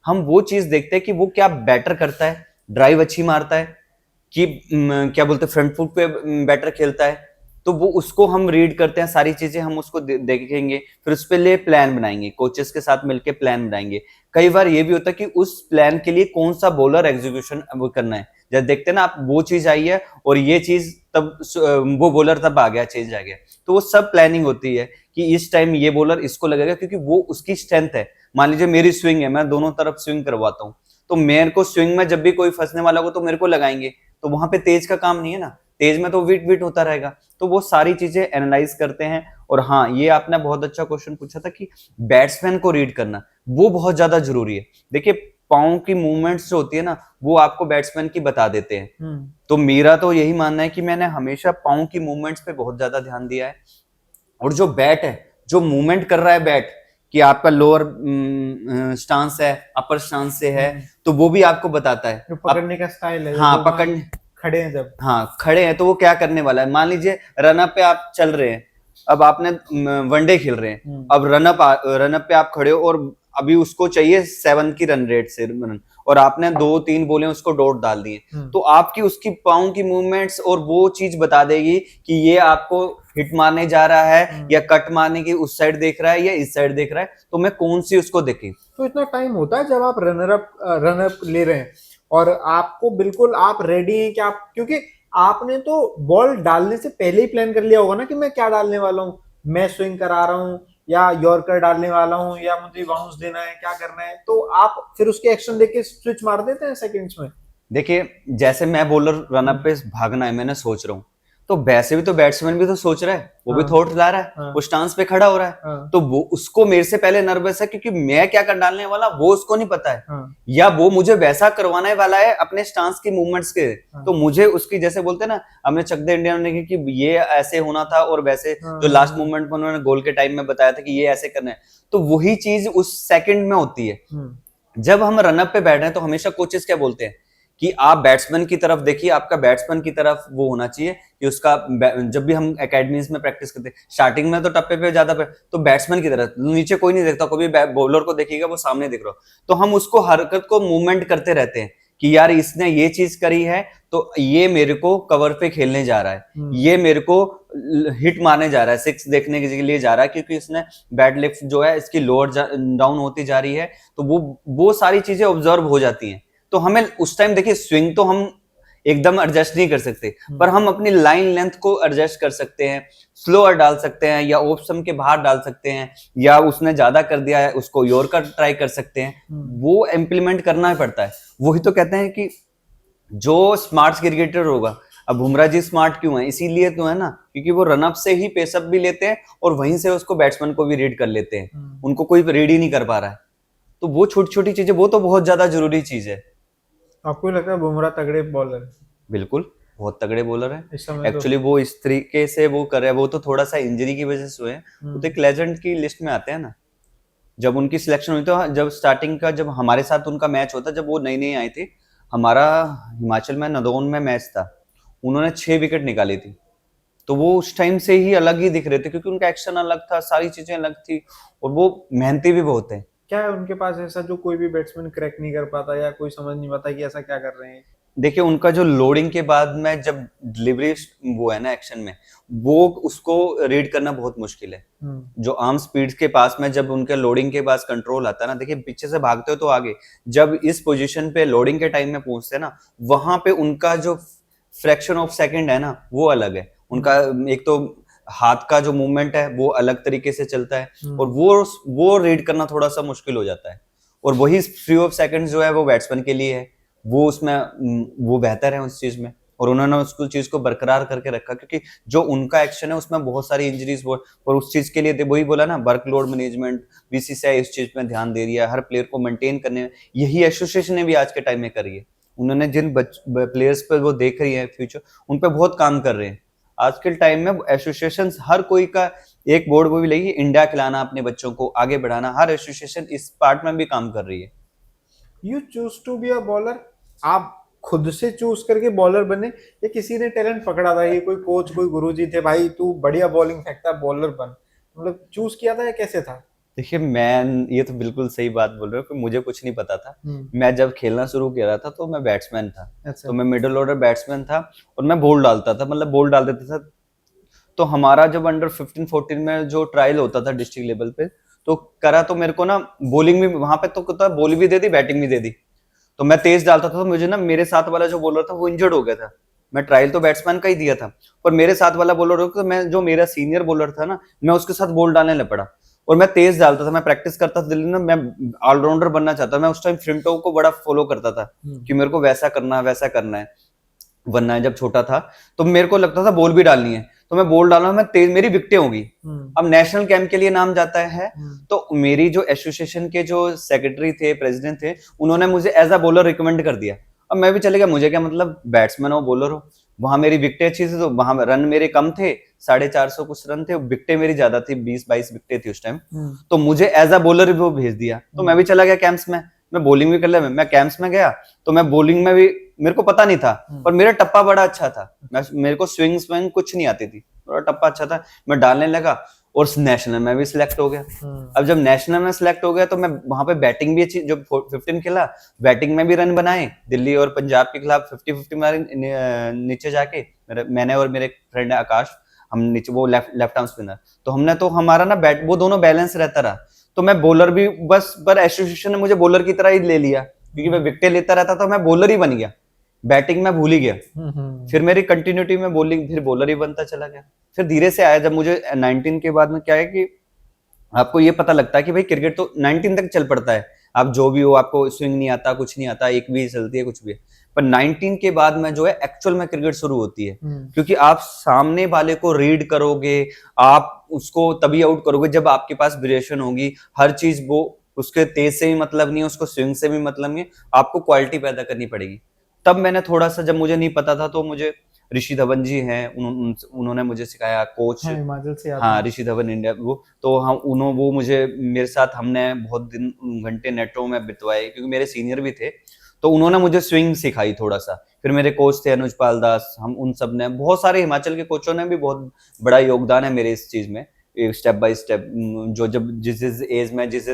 हम वो चीज देखते हैं कि वो क्या बैटर करता है, ड्राइव अच्छी मारता है, कि क्या बोलते हैं फ्रंट फुट पे बैटर खेलता है, तो वो उसको हम रीड करते हैं, सारी चीजें हम उसको देखेंगे, फिर उस पे लिए प्लान बनाएंगे, कोचेस के साथ मिलके प्लान बनाएंगे। कई बार ये भी होता है कि उस प्लान के लिए कौन सा बॉलर एग्जीक्यूशन वो करना है, जब देखते हैं ना आप वो चीज आई है और ये चीज तब वो बॉलर तब आ गया, चेंज आ गया। तो वो सब प्लानिंग होती है कि इस टाइम ये बॉलर इसको लगेगा, क्योंकि वो उसकी स्ट्रेंथ है। मान लीजिए मेरी स्विंग है, मैं दोनों तरफ स्विंग करवाता हूँ, तो मेरे को स्विंग में जब भी कोई फंसने वाला हो तो मेरे को लगाएंगे, तो वहां पे तेज का काम नहीं है ना, तेज में तो विट विट होता रहेगा। तो वो सारी चीजें एनालाइज करते हैं। और हाँ, ये आपने बहुत अच्छा क्वेश्चन पूछा था कि बैट्समैन को रीड करना वो बहुत ज्यादा जरूरी है। देखिए पाँव की मूवमेंट्स जो होती है ना, वो आपको बैट्समैन की बता देते हैं। तो मेरा तो यही मानना है कि मैंने हमेशा पाँव की मूवमेंट्स पे बहुत ज्यादा ध्यान दिया है। और जो बैट है, जो मूवमेंट कर रहा है बैट, कि आपका लोअर स्टांस है, अपर स्टांस से है, तो वो भी आपको बताता है। जो पकड़ने का स्टाइल है, हाँ, जो पकड़ खड़े हैं जब, हाँ खड़े हैं तो वो क्या करने वाला है। मान लीजिए रनअप पे आप चल रहे हैं, अब आपने वनडे खेल रहे हैं, अब रनअप पे आप खड़े हो और अभी उसको चाहिए 7 की रन रेट से रन, और आपने 2-3 बोले उसको डॉट डाल दिए, तो आपकी उसकी पाँव की मूवमेंट्स और वो चीज बता देगी कि ये आपको हिट मारने जा रहा है या कट मारने की उस साइड देख रहा है या इस साइड देख रहा है, तो मैं कौन सी उसको देखी। तो इतना टाइम होता है जब आप रनअप ले रहे हैं और आपको बिल्कुल आप रेडी हैं कि आप, क्योंकि आपने तो बॉल डालने से पहले ही प्लान कर लिया होगा ना कि मैं क्या डालने वाला हूँ, मैं स्विंग करा रहा हूँ या यॉर्कर डालने वाला हूँ या मुझे बाउंस देना है, क्या करना है, तो आप फिर उसके एक्शन देख के स्विच मार देते हैं सेकंड्स में। देखिए जैसे मैं बॉलर रनअप पे भागना है, मैंने सोच रहा हूँ, तो वैसे भी तो बैट्समैन भी तो सोच रहा है, वो भी थॉट ला रहा है, वो स्टांस पे खड़ा हो रहा है, तो वो उसको मेरे से पहले नर्वस है क्योंकि मैं क्या कर डालने वाला वो उसको नहीं पता है, या वो मुझे वैसा करवाने वाला है अपने स्टांस की मूवमेंट्स के। तो मुझे उसकी, जैसे बोलते हैं ना हमने चक दे इंडिया में देखी कि ये ऐसे होना था और वैसे जो लास्ट मूवमेंट में उन्होंने गोल के टाइम में बताया था कि ये ऐसे करना है, तो वही चीज उस सेकंड में होती है। जब हम रनअप पे बैठ रहे हैं तो हमेशा कोचेस क्या बोलते हैं कि आप बैट्समैन की तरफ देखिए, आपका बैट्समैन की तरफ वो होना चाहिए कि उसका, जब भी हम एकेडमीज में प्रैक्टिस करते हैं स्टार्टिंग में तो टप्पे पे ज्यादा तो बैट्समैन की तरफ, नीचे कोई नहीं देखता, कोई भी बॉलर को देखिएगा वो सामने दिख रहा हो, तो हम उसको हरकत को मूवमेंट करते रहते हैं कि यार इसने ये चीज करी है तो ये मेरे को कवर पे खेलने जा रहा है, ये मेरे को हिट मारने जा रहा है, 6 देखने के लिए जा रहा है, क्योंकि इसने बैट लिफ्ट जो है इसकी लोअर डाउन होती जा रही है, तो वो सारी चीजें ऑब्जर्व हो जाती हैं। तो हमें उस टाइम देखिए स्विंग तो हम एकदम एडजस्ट नहीं कर सकते, पर हम अपनी लाइन लेंथ को एडजस्ट कर सकते हैं, स्लोअर डाल सकते हैं या ऑफ स्टंप के बाहर डाल सकते हैं, या उसने ज्यादा कर दिया है उसको यॉर्कर ट्राई कर सकते हैं, वो इम्प्लीमेंट करना ही पड़ता है। वही तो कहते हैं कि जो स्मार्ट क्रिकेटर होगा, अब बुमराह जी स्मार्ट क्यों है, इसीलिए तो है ना क्योंकि वो रनअप से ही पेसअप भी लेते हैं और वहीं से उसको बैट्समैन को भी रीड कर लेते हैं, उनको कोई रीड ही नहीं कर पा रहा है। तो वो छोटी छोटी चीजें, वो तो बहुत ज्यादा जरूरी चीज है। आपको लगता है बुमराह तगड़े बॉलर? बिल्कुल, बहुत तगड़े बॉलर है इस समय एक्चुअली। वो इस तरीके से वो कर रहे हैं, वो तो थोड़ा सा इंजरी की वजह से हुए हैं, वो तो एक लेजेंड की लिस्ट में आते हैं ना। जब उनकी सिलेक्शन हुई तो जब स्टार्टिंग का, जब हमारे साथ उनका मैच होता, जब वो नई नई आई थी, हमारा हिमाचल में नदौन में मैच था, उन्होंने 6 विकेट निकाली थी, तो वो उस टाइम से ही अलग ही दिख रहे थे क्योंकि उनका एक्शन अलग था, सारी चीजें अलग थी, और वो मेहनती भी बहुत है। क्या है उनके पास ऐसा जो कोई भी बैट्समैन क्रैक नहीं कर पाता या कोई समझ नहीं पाता कि ऐसा क्या कर रहे हैं? देखिए उनका जो लोडिंग के बाद में जब डिलीवरी वो है ना एक्शन में, वो उसको रीड करना बहुत मुश्किल है। जो आर्म स्पीड के पास में जब उनके लोडिंग के पास कंट्रोल आता है ना, देखिए पीछे से भागते हो तो आगे, जब इस पोजीशन पे लोडिंग के टाइम में पहुंचते हैं ना, वहां पे उनका जो फ्रैक्शन ऑफ सेकंड है ना वो अलग है उनका। एक तो हाथ का जो मूवमेंट है वो अलग तरीके से चलता है, और वो रीड करना थोड़ा सा मुश्किल हो जाता है, और वही फ्री ऑफ सेकंड जो है वो बैट्समैन के लिए है, वो उसमें वो बेहतर है उस चीज में, और उन्होंने उसको चीज को बरकरार करके रखा, क्योंकि जो उनका एक्शन है उसमें बहुत सारी इंजरीज वो, और उस चीज के लिए वही बोला ना, वर्कलोड मैनेजमेंट, बीसीसीआई इस चीज में ध्यान दे रही है, हर प्लेयर को मेंटेन करने में, यही एसोसिएशन ने भी आज के टाइम में करी है। उन्होंने जिन प्लेयर्स पर वो देख रही है फ्यूचर, उन पर बहुत काम कर रहे हैं आज के टाइम में। एसोसिएशन हर कोई का एक बोर्ड वो भी लगी, इंडिया खिलाना, अपने बच्चों को आगे बढ़ाना, हर एसोसिएशन इस पार्ट में भी काम कर रही है। You choose to be a bowler, आप खुद से चूज करके बॉलर बने या किसी ने टैलेंट पकड़ा था, ये कोई कोच कोई गुरुजी थे, भाई तू बढ़िया बॉलिंग फेंकता है बॉलर बन, मतलब चूज किया था या कैसे था? देखिए मैं, ये तो बिल्कुल सही बात बोल रहे हो कि मुझे कुछ नहीं पता था। मैं जब खेलना शुरू किया रहा था तो मैं बैट्समैन था। अच्छा। तो मैं मिडिल ऑर्डर बैट्समैन था और मैं बॉल डालता था, मतलब बॉल डाल देता था। तो हमारा जब अंडर 15-14 में जो ट्रायल होता था डिस्ट्रिक्ट लेवल पे, तो करा तो मेरे को ना बॉलिंग भी वहां पे तो बॉलिंग भी दे दी, बैटिंग भी दे दी। तो मैं तेज डालता था, तो मुझे ना मेरे साथ वाला जो बॉलर था वो इंजर्ड हो गया था। मैं ट्रायल तो बैट्समैन का ही दिया था, पर मेरे साथ वाला बॉलर हो, तो मैं जो मेरा सीनियर बॉलर था ना, मैं उसके साथ बॉल डालने लग पड़ा। और मैं तेज डालता था, मैं प्रैक्टिस करता था दिल्ली में, मैं ऑलराउंडर बनना चाहता, मैं उस टाइम फ्लिंटो को बड़ा फॉलो करता था कि मेरे को वैसा करना है, वैसा करना है, बनना है। जब छोटा था तो मेरे को लगता था बॉल भी डालनी है, तो मैं बॉल डालना, मैं तेज, मेरी विकेटें होगी। अब नेशनल कैंप के लिए नाम जाता है, तो मेरी जो एसोसिएशन के जो सेक्रेटरी थे, प्रेसिडेंट थे, उन्होंने मुझे एज अ बॉलर रिकमेंड कर दिया। अब मैं भी चले गया, मुझे क्या मतलब, बैट्समैन हो बॉलर हो, वहां मेरी विकेटें अच्छी थी, तो वहां रन मेरे कम थे, 450 कुछ रन थे, विकेटें मेरी ज्यादा थी, 20-22 विकेटें थी उस टाइम। तो मुझे एज अ बॉलर वो भेज दिया, तो मैं भी चला गया कैंप्स में, मैं बॉलिंग भी कर लिया। मैं कैंप्स में गया तो मैं बॉलिंग में भी, मेरे को पता नहीं था, पर मेरा टप्पा बड़ा अच्छा था, मेरे को स्विंग स्विंग कुछ नहीं आती थी, मेरा टप्पा अच्छा था, मैं डालने लगा और नेशनल में भी सिलेक्ट हो गया। अब जब नेशनल में सिलेक्ट हो गया तो मैं वहां पे बैटिंग भी अच्छी, जब 15 खेला, बैटिंग में भी रन बनाए, दिल्ली और पंजाब के खिलाफ 50-50 मारे नीचे जाके, मैंने और मेरे फ्रेंड आकाश, हम नीचे, वो लेफ्ट आर्म स्पिनर, तो हमने, तो हमारा ना बैट, वो दोनों बैलेंस रहता रहा। तो मैं बॉलर भी बस, पर एसोसिएशन ने मुझे बॉलर की तरह ही ले लिया, क्योंकि मैं विकेट लेता रहता था, मैं बॉलर ही बन गया, बैटिंग में भूल ही गया। फिर मेरी कंटिन्यूटी में बॉलिंग, फिर बॉलर ही बनता चला गया। फिर धीरे से आया, जब मुझे 19 के बाद में क्या है कि आपको ये पता लगता है कि भाई क्रिकेट तो 19 तक चल पड़ता है, आप जो भी हो, आपको स्विंग नहीं आता, कुछ नहीं आता, एक भी चलती है, कुछ भी है, पर 19 के बाद में जो है एक्चुअल में क्रिकेट शुरू होती है, क्योंकि आप सामने वाले को रीड करोगे, आप उसको तभी आउट करोगे जब आपके पास वेरिएशन होगी, हर चीज, वो उसके तेज से भी मतलब नहीं है, उसको स्विंग से भी मतलब नहीं है, आपको क्वालिटी पैदा करनी पड़ेगी। तब मैंने थोड़ा सा, जब मुझे नहीं पता था, तो मुझे ऋषि धवन जी हैं, उन्होंने मुझे सिखाया, कोच, हिमाचल से हाँ ऋषि धवन इंडिया, वो, तो हम उन्होंने, वो मुझे, मेरे साथ हमने बहुत दिन घंटे नेटों में बितवाए, क्योंकि मेरे सीनियर भी थे, तो उन्होंने मुझे स्विंग सिखाई थोड़ा सा। फिर मेरे कोच थे अनुज पाल दास, हम उन सब ने, बहुत सारे हिमाचल के कोचों ने भी बहुत बड़ा योगदान है मेरे इस चीज में, स्टेप बाय स्टेप, जो जब जिस एज में, जिस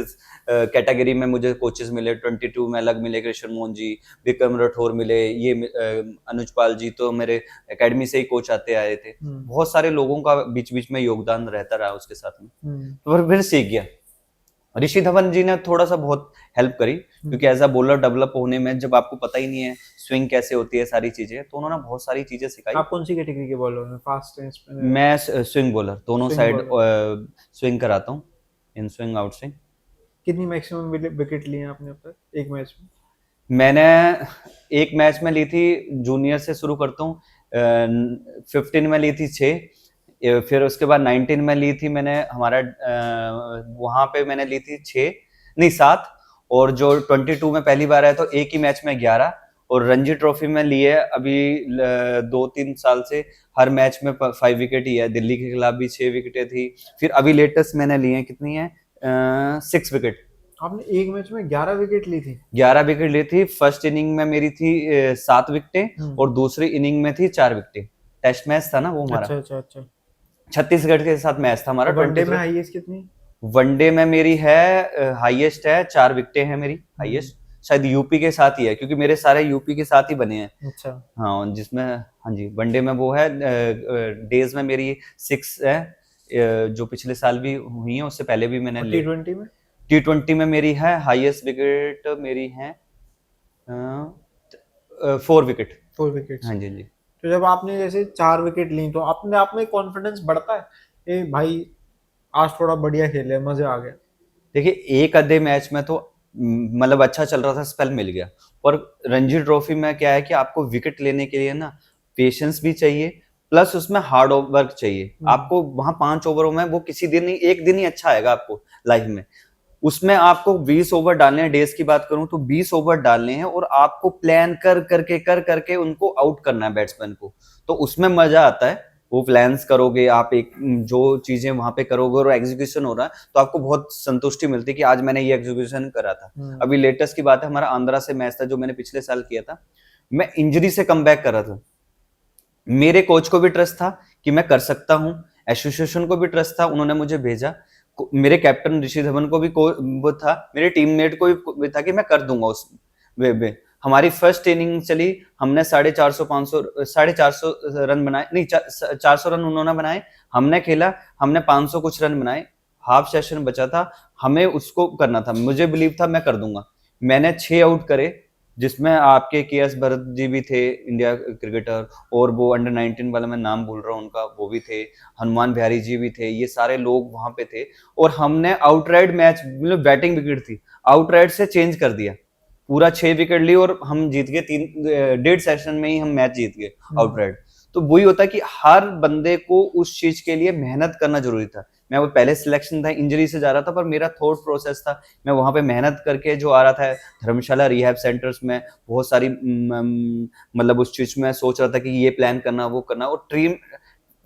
कैटेगरी में मुझे कोचेस मिले, 22 में अलग मिले, कृष्ण मोहन जी, विक्रम राठौर मिले, ये अनुज पाल जी तो मेरे एकेडमी से ही कोच आते आए थे। बहुत सारे लोगों का बीच बीच में योगदान रहता रहा उसके साथ में, तो फिर सीख गया। ऋषि धवन जी ने थोड़ा सा बहुत हेल्प करी, क्योंकि एज अ बॉलर डेवलप होने में, जब आपको पता ही नहीं है स्विंग कैसे होती है, सारी चीजें, तो उन्होंने बहुत सारी चीजें सिखाई। आप कौन सी कैटेगरी के बॉलर हैं, फास्ट हैं, स्पिनर? मैं स्विंग बॉलर, दोनों Swing साइड स्विंग कराता हूँ, इन स्विंग आउट स्विंग। कितनी मैक्सिमम विकेट ली हैं आपने अब तक एक मैच में? मैंने एक मैच में ली थी, जूनियर से शुरू करता हूँ, 15 में ली थी 6, फिर उसके बाद 19 में ली थी मैंने, हमारा वहां पे मैंने ली थी 6, नहीं 7, और जो 22 में पहली बार आया तो एक ही मैच में 11, और रणजी ट्रॉफी में लिए अभी 2-3 साल से हर मैच में 5 विकेट ही है, दिल्ली के खिलाफ भी 6 विकेटें थी, फिर अभी लेटेस्ट मैंने लिए हैं, कितनी है, 6 विकेट। आपने एक मैच में 11 विकेट ली थी? 11 विकेट ली थी। फर्स्ट इनिंग में मेरी थी 7 विकेटें, और दूसरी इनिंग में थी 4 विकेटें। टेस्ट मैच था ना वो हमारा। अच्छा अच्छा अच्छा। छत्तीसगढ़ के साथ मैच था हमारा। वनडे में हाईएस्ट कितनी? वनडे में मेरी है हाईएस्ट है 4 विकेटें है मेरी हाईएस्ट, शायद यूपी के साथ ही है, क्योंकि मेरे सारे यूपी के साथ ही बने हैं। अच्छा। हाँ, जिसमें, हाँ जी, वनडे में वो है, डेज में मेरी 6 है, जो पिछले साल भी हुई है, उससे पहले भी मैंने ले। T20 में? T20 में मेरी है हाईएस्ट विकेट मेरी है 4 विकेट। 4 विकेट। हाँ जी, हाँ जी। तो जब आपने जैसे 4 विकेट ली तो अपने आप में कॉन्फिडेंस बढ़ता है, ए भाई आज थोड़ा बढ़िया खेले, मजा आ गया? देखिए, एक आधे मैच में तो मतलब अच्छा चल रहा था, स्पेल मिल गया, और रणजी ट्रॉफी में क्या है कि आपको विकेट लेने के लिए ना पेशेंस भी चाहिए, प्लस उसमें हार्ड वर्क चाहिए। आपको वहां 5 ओवरों में, वो किसी दिन नहीं, एक दिन ही अच्छा आएगा आपको लाइफ में, उसमें आपको 20 ओवर डालने हैं। डेज की बात करूं तो 20 ओवर डालने हैं, और आपको प्लान कर करके उनको आउट करना है बैट्समैन को, तो उसमें मजा आता है। वो प्लान्स करोगे आप, एक जो चीजें वहां पे करोगे और एग्जीक्यूशन हो रहा है, तो आपको बहुत संतुष्टि मिलती है कि आज मैंने ये एग्जीक्यूशन करा था। अभी लेटेस्ट की बात है, हमारा आंध्रा से मैच था जो मैंने पिछले साल किया था, मैं इंजरी से कम बैक कर रहा था। मेरे कोच को भी ट्रस्ट था कि मैं कर सकता हूँ, एसोसिएशन को भी ट्रस्ट था, उन्होंने मुझे भेजा, मेरे कैप्टन ऋषि धवन को भी वो था, मेरे टीममेट को भी था कि मैं कर दूंगा उस वे में। हमारी फर्स्ट इनिंग चली, हमने 450 रन बनाए, नहीं 400 रन उन्होंने बनाए, हमने खेला, हमने 500 कुछ रन बनाए, हाफ सेशन बचा था, हमें उसको करना था, मुझे बिलीव था मैं कर दूंगा। मैंने 6 आउट करे, जिसमें आपके के एस भरत जी भी थे, इंडिया क्रिकेटर, और वो अंडर 19 वाला मैं नाम भूल रहा हूँ उनका, वो भी थे, हनुमान बिहारी जी भी थे, ये सारे लोग वहां पे थे। और हमने आउटराइड मैच, मतलब बैटिंग विकेट थी, आउटराइड से चेंज कर दिया, पूरा 6 विकेट ली और हम जीत गए, 1.5 सेशन में ही हम मैच जीत गए आउटराइड। तो वही होता है कि हर बंदे को उस चीज के लिए मेहनत करना जरूरी था। मैं वो पहले सिलेक्शन था, इंजरी से जा रहा था, पर मेरा थॉट प्रोसेस था, मैं वहां पे मेहनत करके जो आ रहा था, धर्मशाला रिहैब सेंटर्स में बहुत सारी मतलब उस चीज में सोच रहा था कि ये प्लान करना, वो करना। और टीम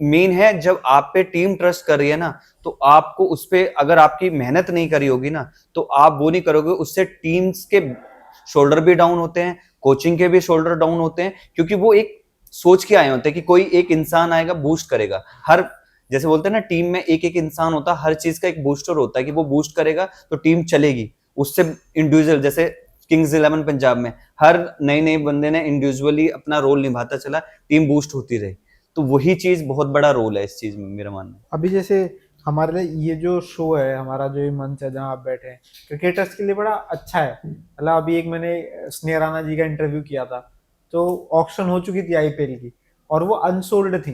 मेन है, जब आप पे टीम ट्रस्ट कर रही है ना, तो आपको उस पे अगर आपकी मेहनत नहीं करी होगी ना, तो आप वो नहीं करोगे, उससे टीम्स के शोल्डर भी डाउन होते हैं, कोचिंग के भी शोल्डर डाउन होते हैं, क्योंकि वो एक सोच के आए होते हैं कि कोई एक इंसान आएगा बूस्ट करेगा। हर, जैसे बोलते हैं ना, टीम में एक एक इंसान होता है, हर चीज का एक बूस्टर होता है कि वो बूस्ट करेगा तो टीम चलेगी। उससे इंडिविजुअल, जैसे किंग्स 11 पंजाब में हर नए नए बंदे ने इंडिविजुअली अपना रोल निभाता चला, टीम बूस्ट होती रही। तो वही चीज बहुत बड़ा रोल है इस चीज में, मेरा मानना है। अभी जैसे हमारे लिए ये जो शो है, हमारा जो ये मंच है जहाँ आप बैठे हैं, क्रिकेटर्स के लिए बड़ा अच्छा है। मतलब अभी एक मैंने स्नेह राणा जी का इंटरव्यू किया था, तो ऑक्शन हो चुकी थी आईपीएल की और वो अनसोल्ड थी।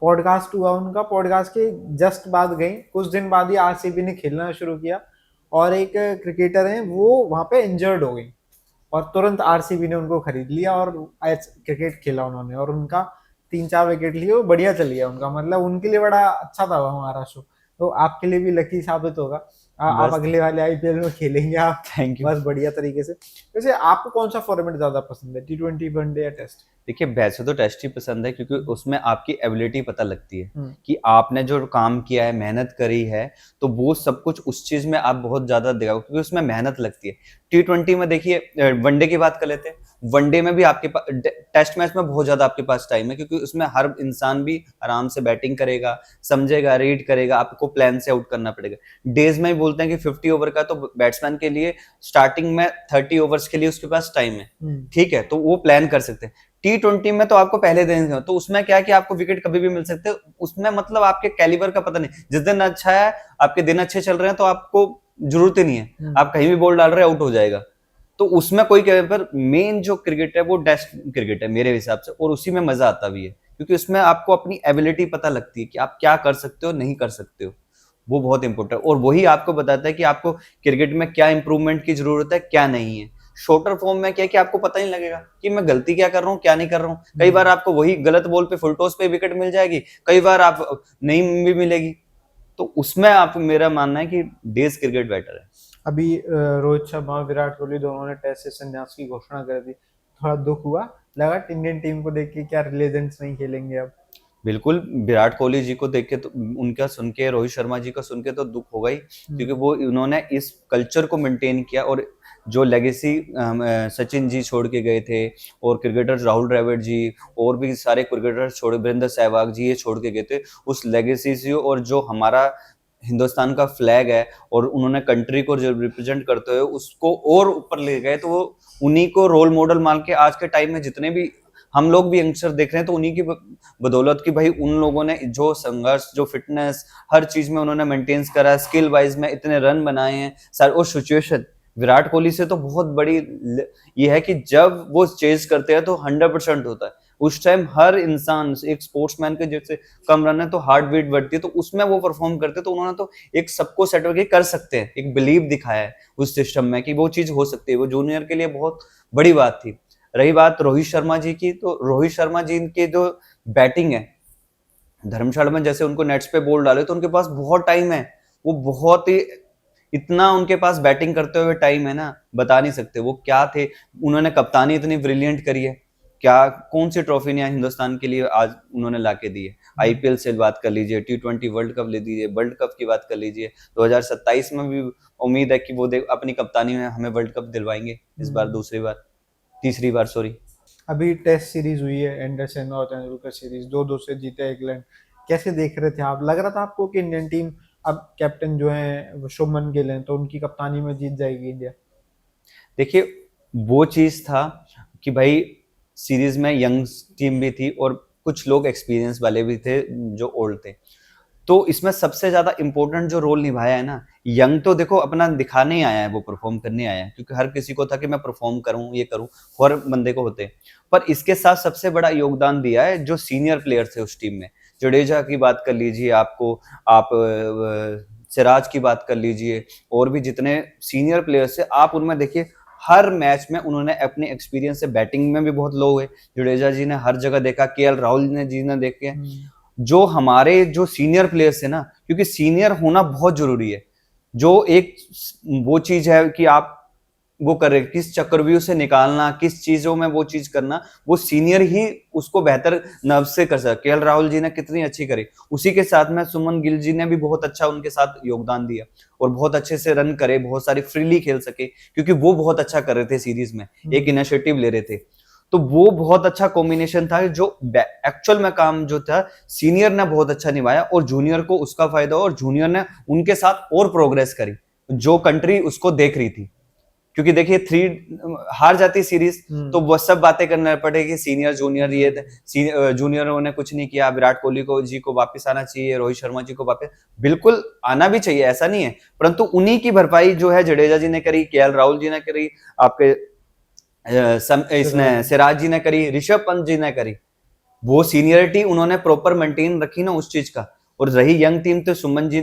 पॉडकास्ट हुआ उनका, पॉडकास्ट के जस्ट बाद गई, कुछ दिन बाद ही आरसीबी ने खेलना शुरू किया और एक क्रिकेटर है वो वहां पे इंजर्ड हो गई और तुरंत आरसीबी ने उनको खरीद लिया और क्रिकेट खेला उन्होंने और उनका 3-4 विकेट लिए, वो बढ़िया चल गया उनका। मतलब उनके लिए बड़ा अच्छा था वो हमारा शो। तो आपके लिए भी लकी साबित होगा। आप बस, अगले वाले आईपीएल में खेलेंगे आप थैंक यू। बस बढ़िया तरीके से। वैसे आपको कौन सा फॉर्मेट ज्यादा पसंद है, T20, वनडे या टेस्ट? देखिए, वैसे तो टेस्ट ही पसंद है, क्योंकि उसमें आपकी एबिलिटी पता लगती है हम्म। कि आपने जो काम किया है, मेहनत करी है, तो वो सब कुछ उस चीज में आप बहुत ज्यादा दिखाओ, क्योंकि उसमें मेहनत लगती है। T20 में देखिए, वनडे की बात कर लेते हैं, वनडे में भी आपके पास, टेस्ट मैच में बहुत ज्यादा आपके पास टाइम है, क्योंकि उसमें हर इंसान भी आराम से बैटिंग करेगा, समझेगा, रीड करेगा, आपको प्लान से आउट करना पड़ेगा। डेज में भी बोलते हैं कि 50 ओवर का, तो बैट्समैन के लिए स्टार्टिंग में 30 ओवर्स के लिए उसके पास टाइम है, ठीक है, तो वो प्लान कर सकते हैं। T20 में तो आपको पहले दिन, तो उसमें क्या है कि आपको विकेट कभी भी मिल सकते हैं, उसमें मतलब आपके कैलिबर का पता नहीं, जिस दिन अच्छा है, आपके दिन अच्छे चल रहे हैं, तो आपको जरूरत ही नहीं है, आप कहीं भी बॉल डाल रहे हैं, आउट हो जाएगा। तो उसमें कोई कैलिबर, मेन जो क्रिकेट है वो टेस्ट क्रिकेट है मेरे हिसाब से, और उसी में मजा आता भी है, क्योंकि उसमें आपको अपनी एबिलिटी पता लगती है कि आप क्या कर सकते हो, नहीं कर सकते हो। वो बहुत इंपॉर्टेंट है, और वही आपको बताता है कि आपको क्रिकेट में क्या इंप्रूवमेंट की जरूरत है, क्या नहीं है। शॉर्टर फॉर्म में क्या है कि आपको पता नहीं लगेगा कि मैं गलती क्या कर रहा हूँ, क्या नहीं कर रहा हूँ। कई बार आपको वही गलत बॉल पे फुल टॉस पे विकेट मिल जाएगी, कई बार आप नहीं भी मिलेगी। तो उसमें आप, मेरा मानना है कि डेज क्रिकेट बेटर है। अभी रोहित शर्मा, विराट कोहली दोनों ने टेस्ट से संन्यास की घोषणा कर दी, थोड़ा दुख हुआ, लगा इंडियन टीम को देख के क्या लेजेंड्स नहीं खेलेंगे अब? बिल्कुल, विराट कोहली जी को देख के तो, उनका सुन के, रोहित शर्मा जी का सुन के तो दुख होगा ही, क्योंकि वो, उन्होंने इस कल्चर को मेंटेन किया, और जो लेगेसी सचिन जी छोड़ के गए थे, और क्रिकेटर्स राहुल द्रविड़ जी, और भी सारे क्रिकेटर्स छोड़, वीरेंद्र सहवाग जी, ये छोड़ के गए थे, उस लेगेसी से, और जो हमारा हिंदुस्तान का फ्लैग है, और उन्होंने कंट्री को जो रिप्रेजेंट करते हुए उसको और ऊपर ले गए, तो वो उन्हीं को रोल मॉडल मान के आज के टाइम में जितने भी हम लोग भी यंगस्टर देख रहे हैं, तो उन्हीं की बदौलत की भाई, उन लोगों ने जो संघर्ष, जो फिटनेस, हर चीज में उन्होंने मेंटेन करा है, स्किल वाइज में इतने रन बनाए हैं सर। और सिचुएशन विराट कोहली से तो बहुत बड़ी ये है कि जब वो चेज करते हैं तो 100% होता है। उस टाइम हर इंसान, एक स्पोर्ट्समैन के जैसे कम रन है तो हार्ट बीट बढ़ती है, तो उसमें वो परफॉर्म करते, तो उन्होंने तो एक सबको सेट करके कर सकते हैं, एक बिलीव दिखाया है उस सिस्टम में कि वो चीज हो सकती है। वो जूनियर के लिए बहुत बड़ी बात थी। रही बात रोहित शर्मा जी की, तो रोहित शर्मा जी की जो बैटिंग है, धर्मशाला में जैसे उनको नेट्स पे बॉल डाले, तो उनके पास बहुत टाइम है, वो बहुत ही, इतना उनके पास बैटिंग करते हुए टाइम है ना, बता नहीं सकते वो क्या थे। उन्होंने कप्तानी इतनी ब्रिलियंट करी है, क्या कौन सी ट्रॉफी ने हिंदुस्तान के लिए आज उन्होंने लाके दी है। आईपीएल से बात कर लीजिए, T20 वर्ल्ड कप ले लीजिए, वर्ल्ड कप की बात कर लीजिए, 2027 में भी उम्मीद है कि वो अपनी कप्तानी में हमें वर्ल्ड कप दिलवाएंगे, इस बार दूसरी बार, तीसरी बार, सॉरी। अभी टेस्ट सीरीज हुई है, एंडरसन और तेंदुलकर सीरीज, 2-2 से जीते इंग्लैंड। कैसे देख रहे थे आप? लग रहा था आपको कि इंडियन टीम अब कैप्टन जो है वो शुभमन गिल हैं, तो उनकी कप्तानी में जीत जाएगी इंडिया? देखिए, वो चीज था कि भाई सीरीज में यंग टीम भी थी, और कुछ लोग एक्सपीरियंस वाले भी थे जो ओल्ड थे। तो इसमें सबसे ज्यादा इंपॉर्टेंट जो रोल निभाया है ना, यंग तो देखो अपना दिखाने ही आया है, वो परफॉर्म करने आया है, क्योंकि हर किसी को था कि मैं परफॉर्म करूं, ये करूं, हर बंदे को होते। पर इसके साथ सबसे बड़ा योगदान दिया है जो सीनियर प्लेयर थे उस टीम में। जडेजा की बात कर लीजिए, आपको आप सिराज की बात कर लीजिए, और भी जितने सीनियर प्लेयर्स थे आप उनमें देखिए, हर मैच में उन्होंने अपने एक्सपीरियंस से, बैटिंग में भी बहुत लो हुए जडेजा जी ने हर जगह देखा, केएल राहुल ने जी ने देखे, जो हमारे जो सीनियर प्लेयर्स है ना, क्योंकि सीनियर होना बहुत जरूरी है। जो एक वो चीज है कि आप वो करे, किस चक्रव्यूह से निकालना, किस चीजों में वो चीज करना, वो सीनियर ही उसको बेहतर नर्व से कर सकते। केएल राहुल जी ने कितनी अच्छी करी, उसी के साथ में सुमन गिल जी ने भी बहुत अच्छा उनके साथ योगदान दिया, और बहुत अच्छे से रन करे, बहुत सारी फ्रीली खेल सके, क्योंकि वो बहुत अच्छा कर रहे थे सीरीज में, एक इनिशिएटिव ले रहे थे। तो वो बहुत अच्छा कॉम्बिनेशन था, जो एक्चुअल में काम जो था सीनियर ने बहुत अच्छा निभाया, और जूनियर को उसका फायदा, और जूनियर ने उनके साथ और प्रोग्रेस करी, जो कंट्री उसको देख रही थी। क्योंकि देखिए हार जाती सीरीज तो वो सब बातें करने पड़ेगी, सीनियर जूनियर ये जूनियरों ने कुछ नहीं किया, विराट कोहली को जी को वापस आना चाहिए, रोहित शर्मा जी को वापस बिल्कुल आना भी चाहिए, ऐसा नहीं है, परंतु उन्हीं की भरपाई जो है जडेजा जी ने करी, केएल राहुल जी ने करी, आपके इसने सिराज जी ने करी, ऋषभ पंत जी ने करी। वो सीनियरिटी उन्होंने प्रॉपर मेंटेन रखी ना उस चीज का। और रही यंग टीम, तो सुमन जी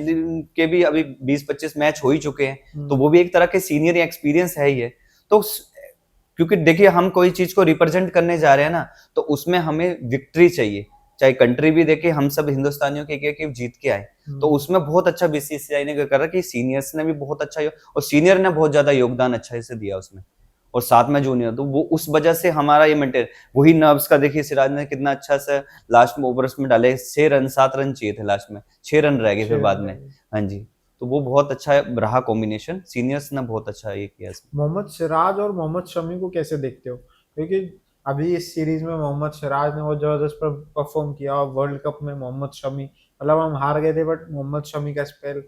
के भी अभी 20-25 मैच हो ही चुके हैं, तो वो भी एक तरह के सीनियर एक्सपीरियंस है ही है। तो क्योंकि देखिए हम कोई चीज को रिप्रेजेंट करने जा रहे हैं ना, तो उसमें हमें विक्ट्री चाहिए, चाहे कंट्री भी देखिए, हम सब हिंदुस्तानियों के एक जीत के आए, तो उसमें बहुत अच्छा बीसीसीआई ने कर रहा कि सीनियर्स ने भी बहुत अच्छा, और सीनियर ने बहुत ज्यादा योगदान अच्छा से दिया उसमें, और साथ में जूनियर, तो वो उस वजह से हमारा ये मेंटेन, वही नर्व्स का देखिए, सिराज ने कितना अच्छा से लास्ट में ओवर्स में डाले, 6 रन 7 रन चाहिए थे लास्ट में, 6 रन रह गए फिर बाद में। हाँ जी, तो वो बहुत अच्छा रहा कॉम्बिनेशन, सीनियर्स ने बहुत अच्छा ये किया इसमें। मोहम्मद सिराज और मोहम्मद शमी को कैसे देखते हो? क्योंकि अभी इस सीरीज में मोहम्मद सिराज ने बहुत जबरदस्त परफॉर्म किया, और वर्ल्ड कप में मोहम्मद शमी, मतलब हम हार गए थे बट मोहम्मद शमी का स्पेल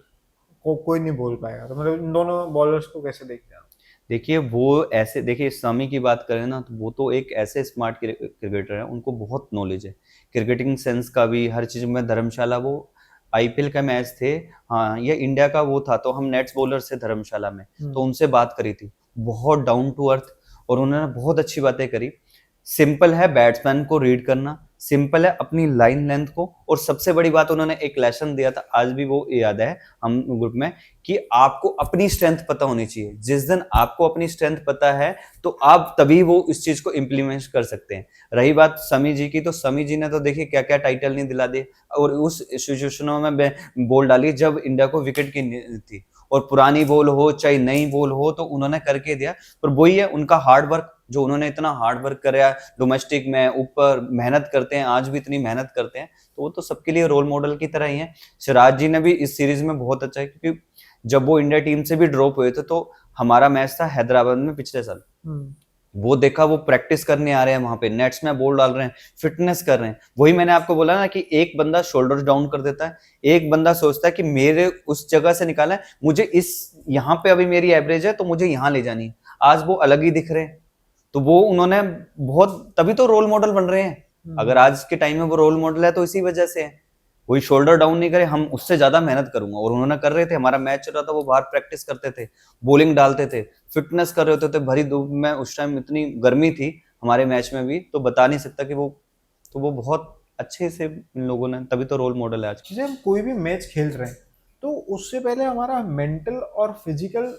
को कोई नहीं बोल पाएगा, तो मतलब इन दोनों बॉलर्स को कैसे देखते हैं? देखिए वो ऐसे, देखिए शमी की बात करें ना, तो वो तो एक ऐसे स्मार्ट क्रिकेटर है, उनको बहुत नॉलेज है क्रिकेटिंग सेंस का भी, हर चीज में। धर्मशाला वो आईपीएल का मैच थे, हाँ ये इंडिया का वो था, तो हम नेट्स बॉलर से धर्मशाला में, तो उनसे बात करी थी, बहुत डाउन टू अर्थ, और उन्होंने बहुत अच्छी बातें करी। सिंपल है बैट्समैन को रीड करना, सिंपल है अपनी लाइन लेंथ को, और सबसे बड़ी बात उन्होंने एक लेसन दिया था, आज भी वो याद है हम ग्रुप में, कि आपको अपनी स्ट्रेंथ पता होनी चाहिए। जिस दिन आपको अपनी स्ट्रेंथ पता है, तो आप तभी वो इस चीज को इम्प्लीमेंट कर सकते हैं। रही बात समी जी की, तो समी जी ने तो देखिए क्या क्या टाइटल नहीं दिला दिए, और उस सिचुएशनों में बॉल डाली जब इंडिया को विकेट की थी, और पुरानी बॉल हो चाहे नई बॉल हो, तो उन्होंने करके दिया। पर वही है उनका हार्ड वर्क, जो उन्होंने इतना हार्ड वर्क कराया डोमेस्टिक में, ऊपर मेहनत करते हैं, आज भी इतनी मेहनत करते हैं, तो वो तो सबके लिए रोल मॉडल की तरह ही है। सिराज जी ने भी इस सीरीज में बहुत अच्छा है, क्योंकि जब वो इंडिया टीम से भी ड्रॉप हुए थे, तो हमारा मैच था हैदराबाद में पिछले साल, वो देखा वो प्रैक्टिस करने आ रहे हैं वहां पे, नेट्स में बॉल डाल रहे हैं, फिटनेस कर रहे हैं। वही मैंने आपको बोला ना कि एक बंदा शोल्डर डाउन कर देता है, एक बंदा सोचता है कि मेरे उस जगह से निकाला है, मुझे इस यहाँ पे अभी मेरी एवरेज है तो मुझे यहाँ ले जानी है, आज वो अलग ही दिख रहे हैं। तो वो उन्होंने बहुत, तभी तो रोल मॉडल बन रहे हैं। अगर आज के टाइम में वो रोल मॉडल है तो इसी वजह से है। कोई शोल्डर डाउन नहीं करे, हम उससे ज्यादा मेहनत करूंगा, और उन्होंने कर रहे थे। हमारा मैच चल रहा था, वो बाहर प्रैक्टिस करते थे, बॉलिंग डालते थे, फिटनेस कर रहे होते थे, भरी धूप में, उस टाइम इतनी गर्मी थी हमारे मैच में भी, तो बता नहीं सकता कि वो, तो वो बहुत अच्छे से इन लोगों ने, तभी तो रोल मॉडल है आज। जैसे हम कोई भी मैच खेल रहे हैं, तो उससे पहले हमारा मेंटल और फिजिकल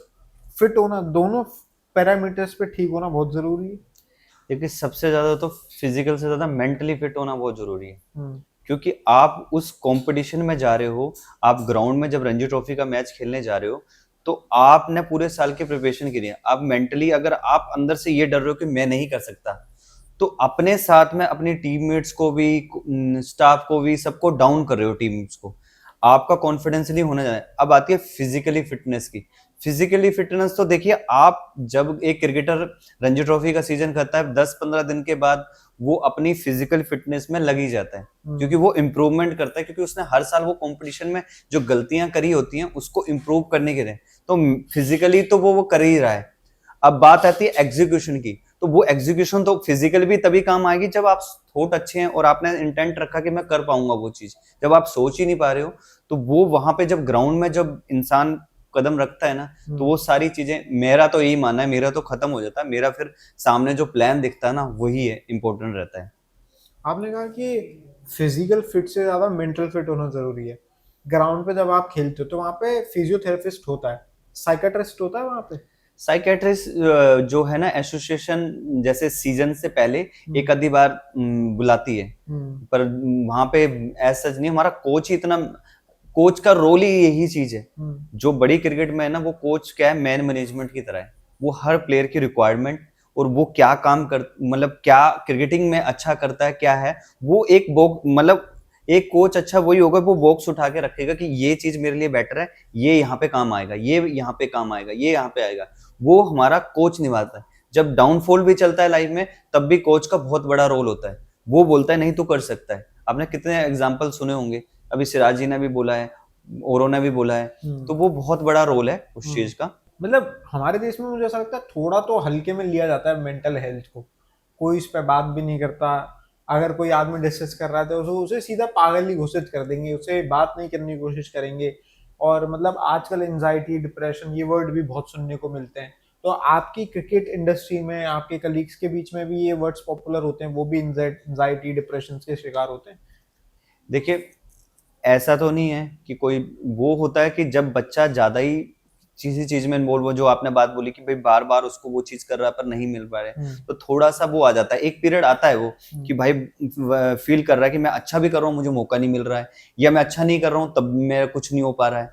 फिट होना, दोनों पैरामीटर्स पे ठीक होना बहुत जरूरी है। देखिए सबसे ज्यादा तो फिजिकल से ज्यादा मेंटली फिट होना बहुत जरूरी है, क्योंकि आप उस कंपटीशन में जा रहे हो, आप ग्राउंड में जब रणजी ट्रॉफी का मैच खेलने जा रहे हो, तो आपने पूरे साल की प्रिपरेशन की है। आप मेंटली, अगर आप अंदर से ये डर रहे हो कि मैं नहीं कर सकता, तो अपने साथ में अपनी टीममेट्स को भी, स्टाफ को भी, सबको डाउन कर रहे हो, टीममेट्स को, आपका कॉन्फिडेंस नहीं होना चाहिए। अब आती है फिजिकली फिटनेस की। फिजिकली फिटनेस तो देखिए, आप जब एक क्रिकेटर रणजी ट्रॉफी का सीजन करता है, 10-15 दिन के बाद वो अपनी फिजिकल फिटनेस में लगी जाता है, क्योंकि वो इंप्रूवमेंट करता है, क्योंकि उसने हर साल वो कंपटीशन में जो गलतियां करी होती हैं उसको इंप्रूव करने के लिए, तो फिजिकली तो वो कर ही रहा है। अब बात आती है एग्जीक्यूशन की, तो तो वो एग्जीक्यूशन तो फिजिकल भी तभी काम आएगी जब आप थॉट अच्छे हैं और आपने इंटेंट रखा कि मैं कर पाऊंगा वो चीज। जब आप सोच ही नहीं पा रहे हो तो वो वहां पे जब ग्राउंड में जब इंसान कदम रखता है ना, तो वो सारी चीजें, मेरा तो यही मानना है, मेरा तो खत्म हो जाता है। मेरा फिर सामने जो प्लान दिखता है ना, वही है इंपॉर्टेंट रहता है। आपने कहा कि फिजिकल फिट से ज्यादा मेंटल फिट होना जरूरी है। ग्राउंड पे जब आप खेलते हो तो वहाँ पे फिजियोथेरेपिस्ट होता है, साइकेट्रिस्ट होता है वहाँ पे। साइकेट्रिस्ट जो है ना, एसोसिएशन जैसे सीजन से पहले एक आधी बार बुलाती है, पर वहां पे ऐसा सच नहीं। हमारा कोच ही इतना, कोच का रोल ही यही चीज है। जो बड़ी क्रिकेट में है ना, वो कोच क्या है, मैन मैनेजमेंट की तरह है। वो हर प्लेयर की रिक्वायरमेंट और वो क्या काम कर, मतलब क्या क्रिकेटिंग में अच्छा करता है, क्या है वो, एक मतलब एक कोच अच्छा वही होगा, वो बॉक्स उठा के रखेगा कि ये चीज मेरे लिए बेटर है, ये यहाँ पे काम आएगा, ये यहाँ पे काम आएगा, ये यहाँ पे आएगा। वो हमारा कोच निभाता है। जब डाउनफॉल भी चलता है लाइफ में, तब भी कोच का बहुत बड़ा रोल होता है। वो बोलता है नहीं तो कर सकता है। आपने कितने एग्जाम्पल सुने होंगे, अभी सिराज जी ने भी बोला है, औरों ने भी बोला है। तो वो बहुत बड़ा रोल है उस चीज का। मतलब हमारे देश में मुझे ऐसा लगता है थोड़ा तो हल्के में लिया जाता है मेंटल हेल्थ को, कोई इस पे बात भी नहीं करता। अगर कोई आदमी डिस्कस कर रहा है तो उसे सीधा पागल ही घोषित कर देंगे, उसे बात नहीं करने की कोशिश करेंगे। और मतलब आजकल एंजाइटी, डिप्रेशन, ये वर्ड भी बहुत सुनने को मिलते हैं। तो आपकी क्रिकेट इंडस्ट्री में आपके कलीग्स के बीच में भी ये वर्ड्स पॉपुलर होते हैं, वो भी एंजाइटी, डिप्रेशन के शिकार होते हैं? देखिए, ऐसा तो नहीं है कि कोई, वो होता है कि जब बच्चा ज्यादा ही किसी चीज में इन्वॉल्व हो, जो आपने बात बोली कि भाई बार बार उसको वो चीज कर रहा है पर नहीं मिल पा रहा है, तो थोड़ा सा वो आ जाता है। एक पीरियड आता है वो कि भाई फील कर रहा है कि मैं अच्छा भी कर रहा हूँ, मुझे मौका नहीं मिल रहा है, या मैं अच्छा नहीं कर रहा हूँ तब मेरा कुछ नहीं हो पा रहा है।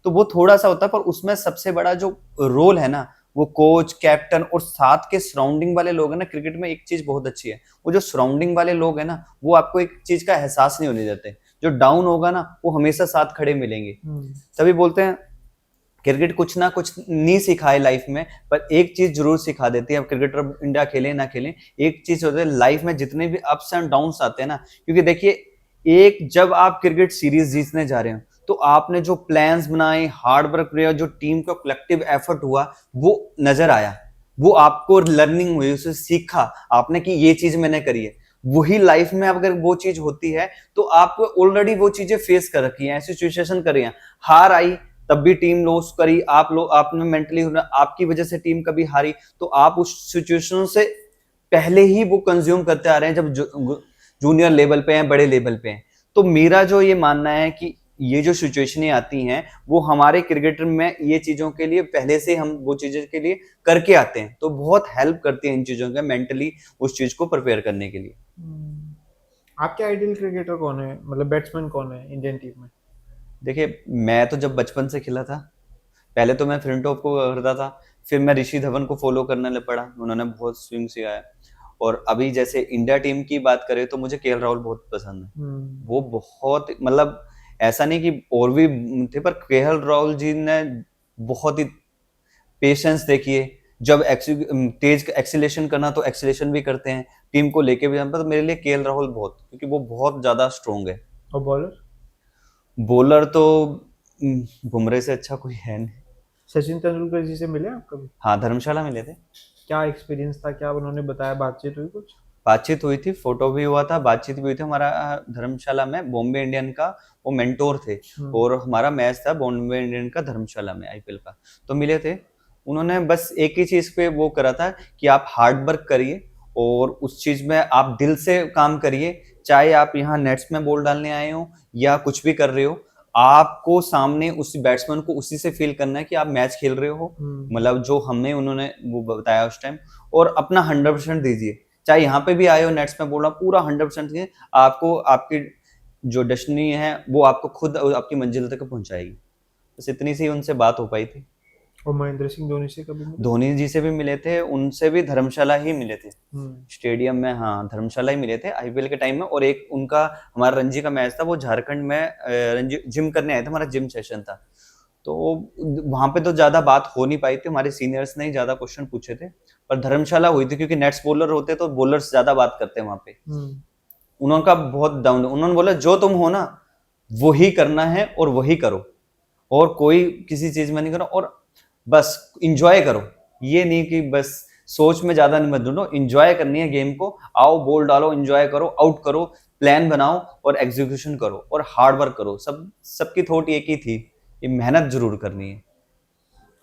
तो वो थोड़ा सा होता है, पर उसमें सबसे बड़ा जो रोल है ना, वो कोच, कैप्टन और साथ के सराउंडिंग वाले लोग हैं ना। क्रिकेट में एक चीज बहुत अच्छी है, वो जो सराउंडिंग वाले लोग हैं ना, वो आपको एक चीज का एहसास नहीं होने देते। जो डाउन होगा ना, वो हमेशा साथ खड़े मिलेंगे। तभी बोलते हैं क्रिकेट कुछ ना कुछ नहीं सिखाए लाइफ में, पर एक चीज जरूर सिखा देती है। अब क्रिकेटर इंडिया खेले ना खेले, एक चीज होती है लाइफ में, जितने भी अप्स एंड डाउन्स आते हैं ना, क्योंकि देखिए, एक जब आप क्रिकेट सीरीज जीतने जा रहे हो, तो आपने जो प्लान्स बनाए, हार्ड वर्क किया, जो टीम का कलेक्टिव एफर्ट हुआ, वो नजर आया, वो आपको लर्निंग हुई, उसे सीखा आपने कि ये चीज मैंने करी है। वही लाइफ में अगर वो चीज होती है, तो आपको ऑलरेडी वो चीजें फेस कर रखी है, ऐसी सिचुएशन करी है, हार आई तब भी टीम लॉस करी, आपने मेंटली, आपकी वजह से टीम कभी हारी, तो आप उस सिचुएशन से पहले ही वो कंज्यूम करते आ रहे हैं, जब जूनियर लेवल पे हैं, बड़े लेवल पे हैं। तो मेरा जो ये मानना है कि ये जो सिचुएशनें आती हैं, वो हमारे क्रिकेटर में ये चीजों के लिए पहले से हम वो चीजें के लिए करके आते हैं, तो बहुत हेल्प करती है इन चीजों के, मेंटली उस चीज को प्रिपेयर करने के लिए। आपके आइडियल क्रिकेटर कौन है, मतलब बैट्समैन कौन है इंडियन टीम में? देखिए, मैं तो जब बचपन से खेला था, पहले तो मैं फ्लिंटॉफ को करता था, फिर मैं ऋषि धवन को फॉलो करने लग पड़ा, उन्होंने बहुत स्विंग सिखाया। और अभी जैसे इंडिया टीम की बात करें तो मुझे केएल राहुल बहुत पसंद है। वो बहुत, मतलब ऐसा नहीं कि और भी थे, पर केएल राहुल जी ने बहुत ही पेशेंस देखिए, जब तेज एक्सीलेशन करना तो एक्सीलेशन भी करते हैं, टीम को लेके भी। तो मेरे लिए केएल राहुल बहुत, क्योंकि वो बहुत ज्यादा स्ट्रोंग है। और बॉलर? बॉलर तो बुमराह से अच्छा कोई है नहीं। सचिन तेंदुलकर जी से मिले आप कभी? हाँ, धर्मशाला मिले थे। क्या एक्सपीरियंस था, क्या उन्होंने बताया, बातचीत हुई कुछ? बातचीत हुई थी, फोटो भी हुआ था, बातचीत भी हुई थी। हमारा धर्मशाला में बॉम्बे इंडियन का वो मेंटोर थे, और हमारा मैच था बॉम्बे इंडियन का धर्मशाला में, आईपीएल का। तो मिले थे, उन्होंने बस एक ही चीज पे वो करा था कि आप हार्ड वर्क करिए और उस चीज में आप दिल से काम करिए। चाहे आप यहाँ नेट्स में बॉल डालने आए हो या कुछ भी कर रहे हो, आपको सामने उस बैट्समैन को उसी से फील करना है कि आप मैच खेल रहे हो, मतलब जो हमें उन्होंने वो बताया उस टाइम। और अपना 100% दीजिए, चाहे यहाँ पे भी आए हो नेट्स में बोल रहा, पूरा 100% दीजिए। आपको आपकी जो डेस्टिनी है वो आपको खुद आपकी मंजिल तक पहुंचाएगी। बस इतनी सी उनसे बात हो पाई थी। और महेंद्र सिंह धोनी से कभी मिले? धोनी जी से भी मिले थे, उनसे भी धर्मशाला ही मिले थे, स्टेडियम में। हाँ, धर्मशाला ही मिले थे आईपीएल के टाइम में। और एक उनका हमारा रणजी का मैच था, वो झारखंड में रणजी जिम करने आए थे, हमारा जिम सेशन था। तो वहां पे तो ज्यादा बात हो नहीं पाई थी, हमारे सीनियर्स ने ही ज्यादा क्वेश्चन पूछे थे। पर धर्मशाला हुई थी, क्योंकि नेट्स बॉलर होते तो बॉलर्स ज्यादा बात करते हैं वहां पे। उनका बहुत डाउन, उन्होंने बोला जो तुम हो ना वही करना है और वही करो, और कोई किसी चीज में नहीं करो, और बस इंजॉय करो। ये नहीं कि बस सोच में ज्यादा मत ढूंढो, एंजॉय करनी है गेम को, आओ बॉल डालो, एंजॉय करो, आउट करो, प्लान बनाओ और एग्जीक्यूशन करो और हार्ड वर्क करो। सबकी थॉट एक ही थी, ये मेहनत जरूर करनी है।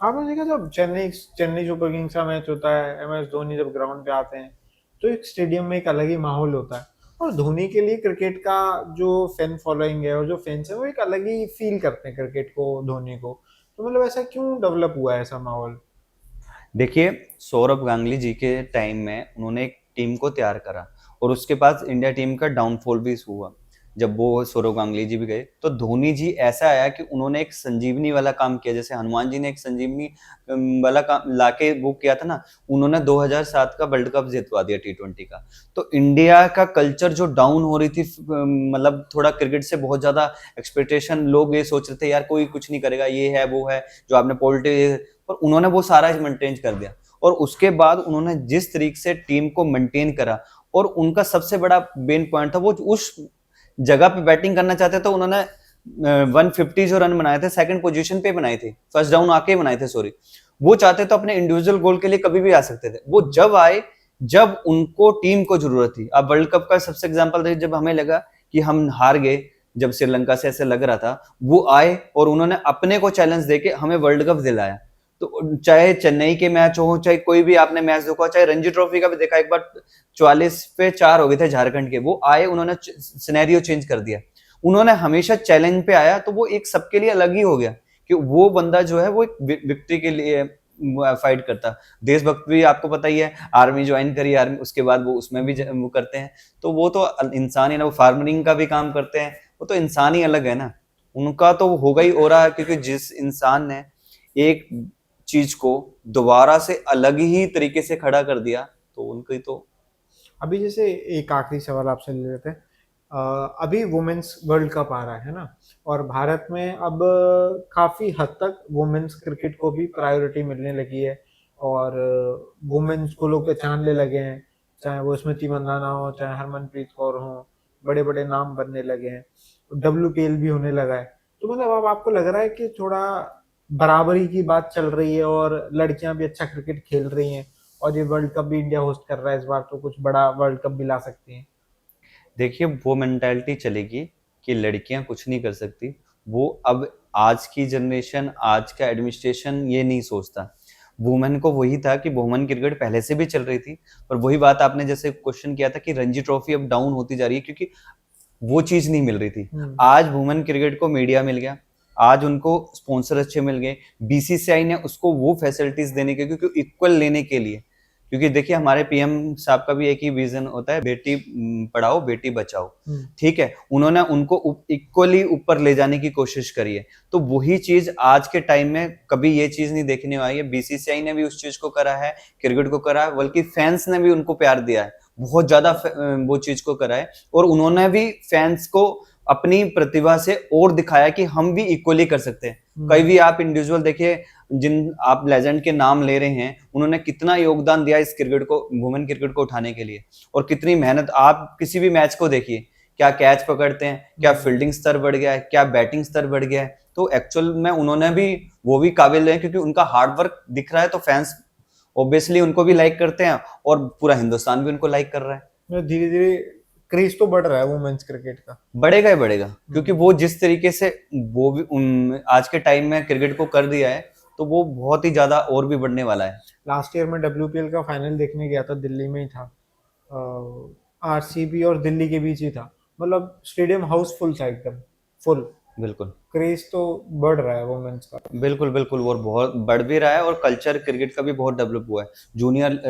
आपने देखा जब चेन्नई चेन्नई सुपर किंग्स का मैच होता है, एम एस धोनी जब ग्राउंड पे आते हैं, तो एक स्टेडियम में एक अलग ही माहौल होता है। और धोनी के लिए क्रिकेट का जो फैन फॉलोइंग है और जो फैंस है वो एक अलग ही फील करते हैं क्रिकेट को, धोनी को। तो मतलब ऐसा क्यों डेवलप हुआ है ऐसा माहौल? देखिए, सौरभ गांगुली जी के टाइम में उन्होंने एक टीम को तैयार करा और उसके बाद इंडिया टीम का डाउनफॉल भी हुआ। जब वो सौरभ गांगुली जी भी गए तो धोनी जी ऐसा आया कि उन्होंने एक संजीवनी वाला काम किया, जैसे हनुमान जी ने एक संजीवनी वाला काम लाके वो किया था ना, उन्होंने 2007 का वर्ल्ड कप जितवा दिया T20 का। तो इंडिया का कल्चर जो डाउन हो रही थी, मतलब थोड़ा क्रिकेट से बहुत ज्यादा एक्सपेक्टेशन, लोग ये सोच रहे थे यार कोई कुछ नहीं करेगा, ये है वो है जो आपने पॉलिटिक्स, पर उन्होंने वो सारा मेंटेन कर दिया। और उसके बाद उन्होंने जिस तरीके से टीम को मेंटेन करा, और उनका सबसे बड़ा मेन पॉइंट था वो उस जगह पे बैटिंग करना चाहते थे, उन्होंने 150 जो रन बनाए थे सेकंड पोजीशन पे बनाए थे, फर्स्ट डाउन आके बनाए थे, सॉरी। वो चाहते तो अपने इंडिविजुअल गोल के लिए कभी भी आ सकते थे, वो जब आए जब उनको टीम को जरूरत थी। अब वर्ल्ड कप का सबसे एग्जांपल देखिए, जब हमें लगा कि हम हार गए, जब श्रीलंका से ऐसे लग रहा था, वो आए और उन्होंने अपने को चैलेंज देके हमें वर्ल्ड कप दिलाया। तो चाहे चेन्नई के मैच हो, चाहे कोई भी आपने मैच देखा, चाहे रणजी ट्रॉफी का भी देखा, एक बार 44 पे 4 हो गए थे झारखंड के, वो आए उन्होंने सिनेरियो चेंज कर दिया। उन्होंने हमेशा चैलेंज पे आया, तो वो एक सबके लिए अलग ही हो गया कि वो बंदा जो है वो एक विक्ट्री के लिए फाइट करता। देशभक्त भी आपको पता ही है, आर्मी ज्वाइन करी, आर्मी उसके बाद वो उसमें भी वो करते हैं। तो वो तो इंसान ही ना, वो फार्मरिंग का भी काम करते हैं, वो तो इंसान ही अलग है ना। उनका तो होगा ही हो रहा है, क्योंकि जिस इंसान ने एक चीज को दोबारा से अलग ही तरीके से खड़ा कर दिया, तो उनकी तो। अभी जैसे एक आखिरी सवाल आपसे ले लेते हैं। अभी वुमेन्स वर्ल्ड कप आ रहा है ना, और भारत में अब काफी हद तक वुमेन्स क्रिकेट को भी प्रायोरिटी मिलने लगी है, और वुमेन्स को लोग पहचानने लगे हैं, चाहे वो स्मृति मंदाना हो, चाहे हरमनप्रीत कौर हो, बड़े बड़े नाम बनने लगे हैं, WPL भी होने लगा है। तो मतलब अब आपको लग रहा है कि थोड़ा बराबरी की बात चल रही है और लड़कियां भी अच्छा क्रिकेट खेल रही हैं, और ये वर्ल्ड कप भी इंडिया होस्ट कर रहा है इस बार, तो कुछ बड़ा वर्ल्ड कप भी ला सकती हैं? देखिए, वो मेंटालिटी चलेगी कि लड़कियां कुछ नहीं कर सकती, वो अब आज की जनरेशन, आज का एडमिनिस्ट्रेशन ये नहीं सोचता। वुमेन को वही था कि वुमेन क्रिकेट पहले से भी चल रही थी, पर वही बात आपने जैसे क्वेश्चन किया था कि रणजी ट्रॉफी अब डाउन होती जा रही है, क्योंकि वो चीज नहीं मिल रही थी। आज वुमेन क्रिकेट को मीडिया मिल गया, आज उनको स्पॉन्सर अच्छे मिल गए, बीसीसीआई ने उसको वो फैसिलिटीज देने के, क्योंकि इक्वल लेने के लिए, क्योंकि देखिए हमारे पीएम साहब का भी एक ही विजन होता है, बेटी पढ़ाओ बेटी बचाओ। ठीक है, उन्होंने उनको इक्वली ऊपर ले जाने की कोशिश करी है। तो वही चीज आज के टाइम में कभी ये चीज नहीं देखने आई है। बीसीसीआई ने भी उस चीज को करा है, क्रिकेट को करा है, बल्कि फैंस ने भी उनको प्यार दिया है, बहुत ज्यादा वो चीज को करा है। और उन्होंने भी फैंस को अपनी प्रतिभा से और दिखाया कि हम भी इक्वली कर सकते हैं। कई भी आप इंडिविजुअल देखिए, जिन आप लेजेंड के नाम ले रहे हैं, उन्होंने कितना योगदान दिया इस क्रिकेट को, वुमेन क्रिकेट को उठाने के लिए, और कितनी मेहनत। आप किसी भी मैच को देखिए, क्या कैच पकड़ते हैं, क्या फील्डिंग स्तर बढ़ गया है, क्या बैटिंग स्तर बढ़ गया है। तो एक्चुअल में उन्होंने भी, वो भी काबिल है, क्योंकि उनका हार्ड वर्क दिख रहा है, तो फैंस ऑब्वियसली उनको भी लाइक करते हैं, और पूरा हिंदुस्तान भी उनको लाइक कर रहा है। धीरे धीरे क्रेज तो बढ़ रहा है वुमेन्स क्रिकेट का। बढ़ेगा ही बढ़ेगा, क्योंकि वो जिस तरीके से वो भी आज के टाइम में क्रिकेट को कर दिया है, तो वो बहुत ही ज्यादा और भी बढ़ने वाला है। लास्ट ईयर में WPL का फाइनल देखने गया था, दिल्ली में ही था, RCB और दिल्ली के बीच ही था। मतलब स्टेडियम हाउसफुल था, एकदम फुल। बिल्कुल क्रेज तो बढ़ रहा है वुमेन्स का। बिल्कुल बिल्कुल, और बहुत बढ़ भी रहा है, और कल्चर क्रिकेट का भी बहुत डेवलप हुआ है। जूनियर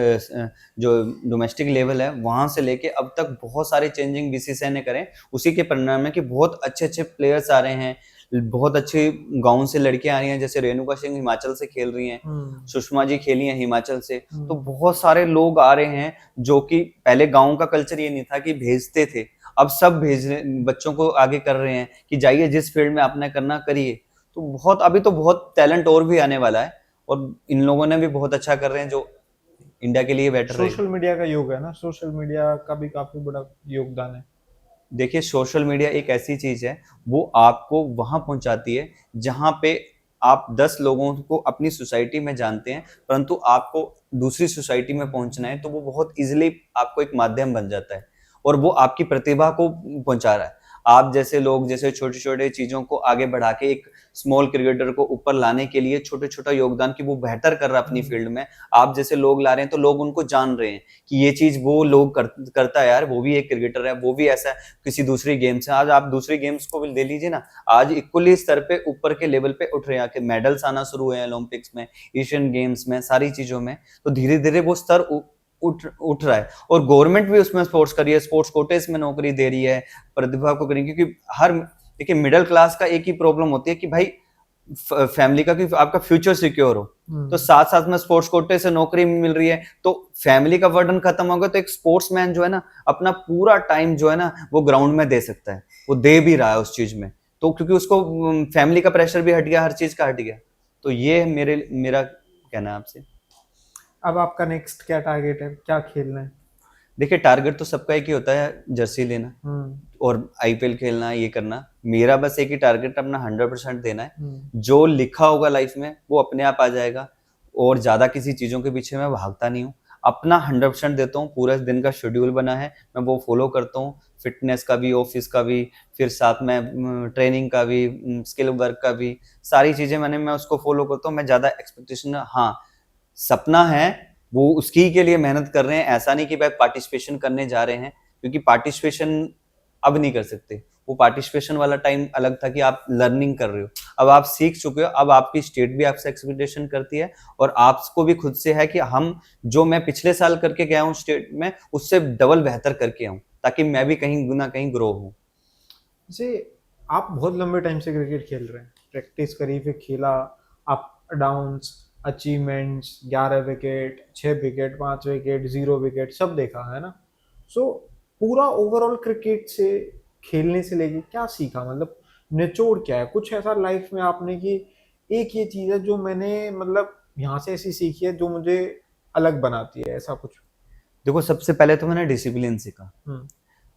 जो डोमेस्टिक लेवल है, वहां से लेके अब तक बहुत सारे चेंजिंग बीसीसीआई ने करे। उसी के परिणाम है कि बहुत अच्छे अच्छे प्लेयर्स आ रहे हैं, बहुत अच्छे गांव से लड़कियां आ रही हैं, जैसे रेणुका सिंह हिमाचल से खेल रही हैं, सुषमा जी खेली हैं हिमाचल से। तो बहुत सारे लोग आ रहे हैं, जो कि पहले गाँव का कल्चर ये नहीं था कि भेजते थे, अब सब भेज रहे, बच्चों को आगे कर रहे हैं कि जाइए जिस फील्ड में आपने करना करिए। तो बहुत, अभी तो बहुत टैलेंट और भी आने वाला है, और इन लोगों ने भी बहुत अच्छा कर रहे हैं, जो इंडिया के लिए बेटर है। सोशल मीडिया का युग है ना, सोशल मीडिया का भी काफी बड़ा योगदान है। देखिए, सोशल मीडिया एक ऐसी चीज है, वो आपको वहां पहुंचाती है जहां पे आप 10 लोगों को अपनी सोसाइटी में जानते हैं, परंतु आपको दूसरी सोसाइटी में पहुंचना है तो वो बहुत इजीली आपको एक माध्यम बन जाता है और वो आपकी प्रतिभा को पहुंचा रहा है। आप जैसे लोग जैसे छोटे छोटे चीजों को आगे बढ़ा के एक स्मॉल क्रिकेटर को ऊपर लाने के लिए छोटे छोटा योगदान की वो बेहतर कर रहा है अपनी फील्ड में, आप जैसे लोग ला रहे हैं तो लोग उनको जान रहे हैं कि ये चीज वो लोग करता है यार, वो भी एक क्रिकेटर है, वो भी ऐसा किसी दूसरी गेम से। आज आप दूसरी गेम्स को भी ले लीजिए ना, आज इक्वली स्तर पे ऊपर के लेवल पे उठ रहे हैं, मेडल्स आना शुरू हुए हैं ओलंपिक्स में, एशियन गेम्स में, सारी चीजों में। तो धीरे धीरे वो स्तर उठ रहा है और गवर्नमेंट भी उसमें स्पोर्ट्स कर रही है, स्पोर्ट्स कोटेस में नौकरी दे रही है, प्रतिभा को करेंगे। क्योंकि हर देखिए मिडिल क्लास का एक ही प्रॉब्लम होती है कि भाई फैमिली का, कि आपका फ्यूचर सिक्योर हो, तो साथ साथ में स्पोर्ट्स कोटे से नौकरी मिल रही है तो फैमिली का बर्डन खत्म होगा, तो एक स्पोर्ट्समैन जो है ना अपना पूरा टाइम जो है ना वो ग्राउंड में दे सकता है, वो दे भी रहा है उस चीज में, तो क्योंकि उसको फैमिली का प्रेशर भी हट गया, हर चीज का हट गया। तो ये मेरा कहना है आपसे। अब आपका नेक्स्ट क्या टारगेट है, क्या खेलना है? देखिए टारगेट तो सबका एक ही होता है, जर्सी लेना और आईपीएल खेलना, ये करना। मेरा बस एक ही टारगेट, अपना 100% देना है। जो लिखा होगा लाइफ में वो अपने आप आ जाएगा और ज्यादा किसी चीजों के पीछे मैं भागता नहीं हूँ, अपना 100% देता हूँ। पूरा दिन का शेड्यूल बना है, मैं वो फॉलो करता हूँ, फिटनेस का भी, ऑफिस का भी, फिर साथ में ट्रेनिंग का भी, स्किल वर्क का भी, सारी चीजें मैं उसको फॉलो करता हूँ। मैं ज्यादा एक्सपेक्टेशन, हाँ सपना है वो उसकी के लिए मेहनत कर रहे हैं, ऐसा नहीं कि भाई पार्टिसिपेशन करने जा रहे हैं, क्योंकि पार्टिसिपेशन अब नहीं कर सकते। वो पार्टिसिपेशन वाला टाइम अलग था कि आप लर्निंग कर रहे हो, अब आप सीख चुके हो, अब आपकी स्टेट भी आपसे एक्सपेक्टेशन करती है और आपको भी खुद से है कि हम जो मैं पिछले साल करके गया हूँ स्टेट में उससे डबल बेहतर करके आऊँ, ताकि मैं भी कहीं ना कहीं ग्रो हूँ। जैसे आप बहुत लंबे टाइम से क्रिकेट खेल रहे हैं, प्रैक्टिस करी, फिर खेला, up downs, achievements, 11 wicket, 6 wicket, 5 wicket, 0 wicket, सब देखा है ना। सो पूरा ओवरऑल क्रिकेट से, खेलने से लेके क्या सीखा, मतलब निचोड़ क्या है? कुछ ऐसा लाइफ में आपने कि एक ये चीज़ है जो मैंने मतलब यहाँ से ऐसी सीखी है जो मुझे अलग बनाती है, ऐसा कुछ? देखो सबसे पहले तो मैंने डिसिप्लिन सीखा,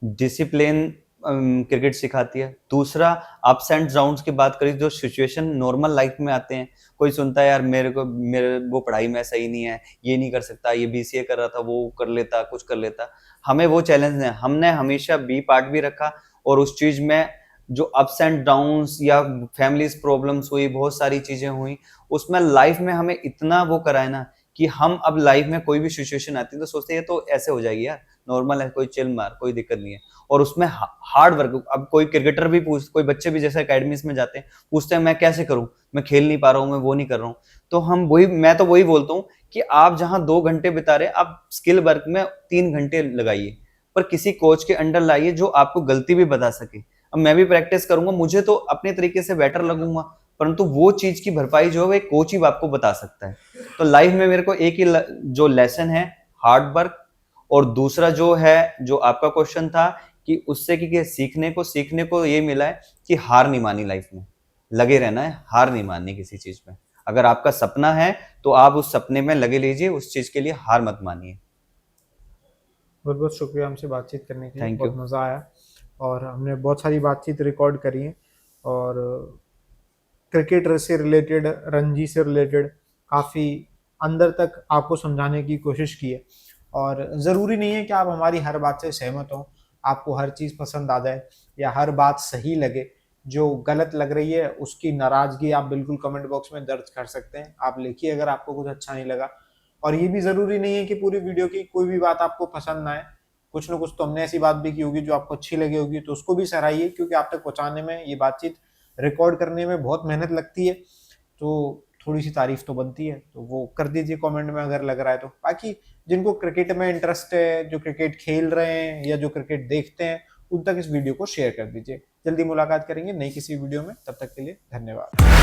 डिसिप्लिन क्रिकेट सिखाती है। दूसरा अप्स एंड डाउन्स की बात करें, जो सिचुएशन नॉर्मल लाइफ में आते हैं, कोई सुनता है यार मेरे वो पढ़ाई में सही नहीं है, ये नहीं कर सकता, ये बीसीए कर रहा था, वो कर लेता, कुछ कर लेता। हमें वो चैलेंज है, हमने हमेशा बी पार्ट भी रखा और उस चीज में जो अप्स एंड डाउन्स या फैमिलीज प्रॉब्लम्स हुई, बहुत सारी चीजें हुई, उसमें लाइफ में हमें इतना वो करा है ना कि हम अब लाइफ में कोई भी सिचुएशन आती है तो सोचते हैं तो ऐसे हो जाएगी यार, नॉर्मल है, कोई चिल मार, कोई दिक्कत नहीं है। और उसमें हार्ड वर्क, अब कोई क्रिकेटर भी कोई बच्चे भी जैसे अकेडमीज में जाते हैं, पूछते हैं मैं कैसे करूं, मैं खेल नहीं पा रहा हूं, मैं वो नहीं कर रहा हूं। तो मैं तो वही बोलता हूं कि आप जहां 2 घंटे बिता रहे, आप स्किल वर्क में 3 घंटे लगाइए, पर किसी कोच के अंडर लाइए जो आपको गलती भी बता सके। अब मैं भी प्रैक्टिस करूंगा, मुझे तो अपने तरीके से बेटर लगूंगा, परंतु वो चीज की भरपाई जो है वो एक कोच ही आपको बता सकता है। तो लाइफ में मेरे को एक ही जो लेसन है, हार्ड वर्क, और दूसरा जो है, जो आपका क्वेश्चन था कि उससे कि सीखने को ये मिला है कि हार नहीं मानी, लाइफ में लगे रहना है, हार नहीं माननी किसी चीज में। अगर आपका सपना है तो आप उस सपने में लगे लीजिए, उस चीज के लिए हार मत मानिए। बहुत बहुत शुक्रिया हमसे बातचीत करने के लिए, थैंक यू। बहुत मज़ा आया और हमने बहुत सारी बातचीत रिकॉर्ड करी है और क्रिकेट से रिलेटेड, रणजी से रिलेटेड काफ़ी अंदर तक आपको समझाने की कोशिश की है। और ज़रूरी नहीं है कि आप हमारी हर बात से सहमत हों, आपको हर चीज़ पसंद आ जाए या हर बात सही लगे। जो गलत लग रही है उसकी नाराज़गी आप बिल्कुल कमेंट बॉक्स में दर्ज कर सकते हैं, आप लिखिए अगर आपको कुछ अच्छा नहीं लगा। और ये भी ज़रूरी नहीं है कि पूरी वीडियो की कोई भी बात आपको पसंद ना आए, कुछ ना कुछ तो हमने ऐसी बात भी की होगी जो आपको अच्छी लगी होगी, तो उसको भी सराहिए, क्योंकि आप तक पहुँचाने में, ये बातचीत रिकॉर्ड करने में बहुत मेहनत लगती है, तो थोड़ी सी तारीफ तो बनती है, तो वो कर दीजिए कमेंट में अगर लग रहा है तो। बाकी जिनको क्रिकेट में इंटरेस्ट है, जो क्रिकेट खेल रहे हैं या जो क्रिकेट देखते हैं, उन तक इस वीडियो को शेयर कर दीजिए। जल्दी मुलाकात करेंगे नई किसी वीडियो में, तब तक के लिए धन्यवाद।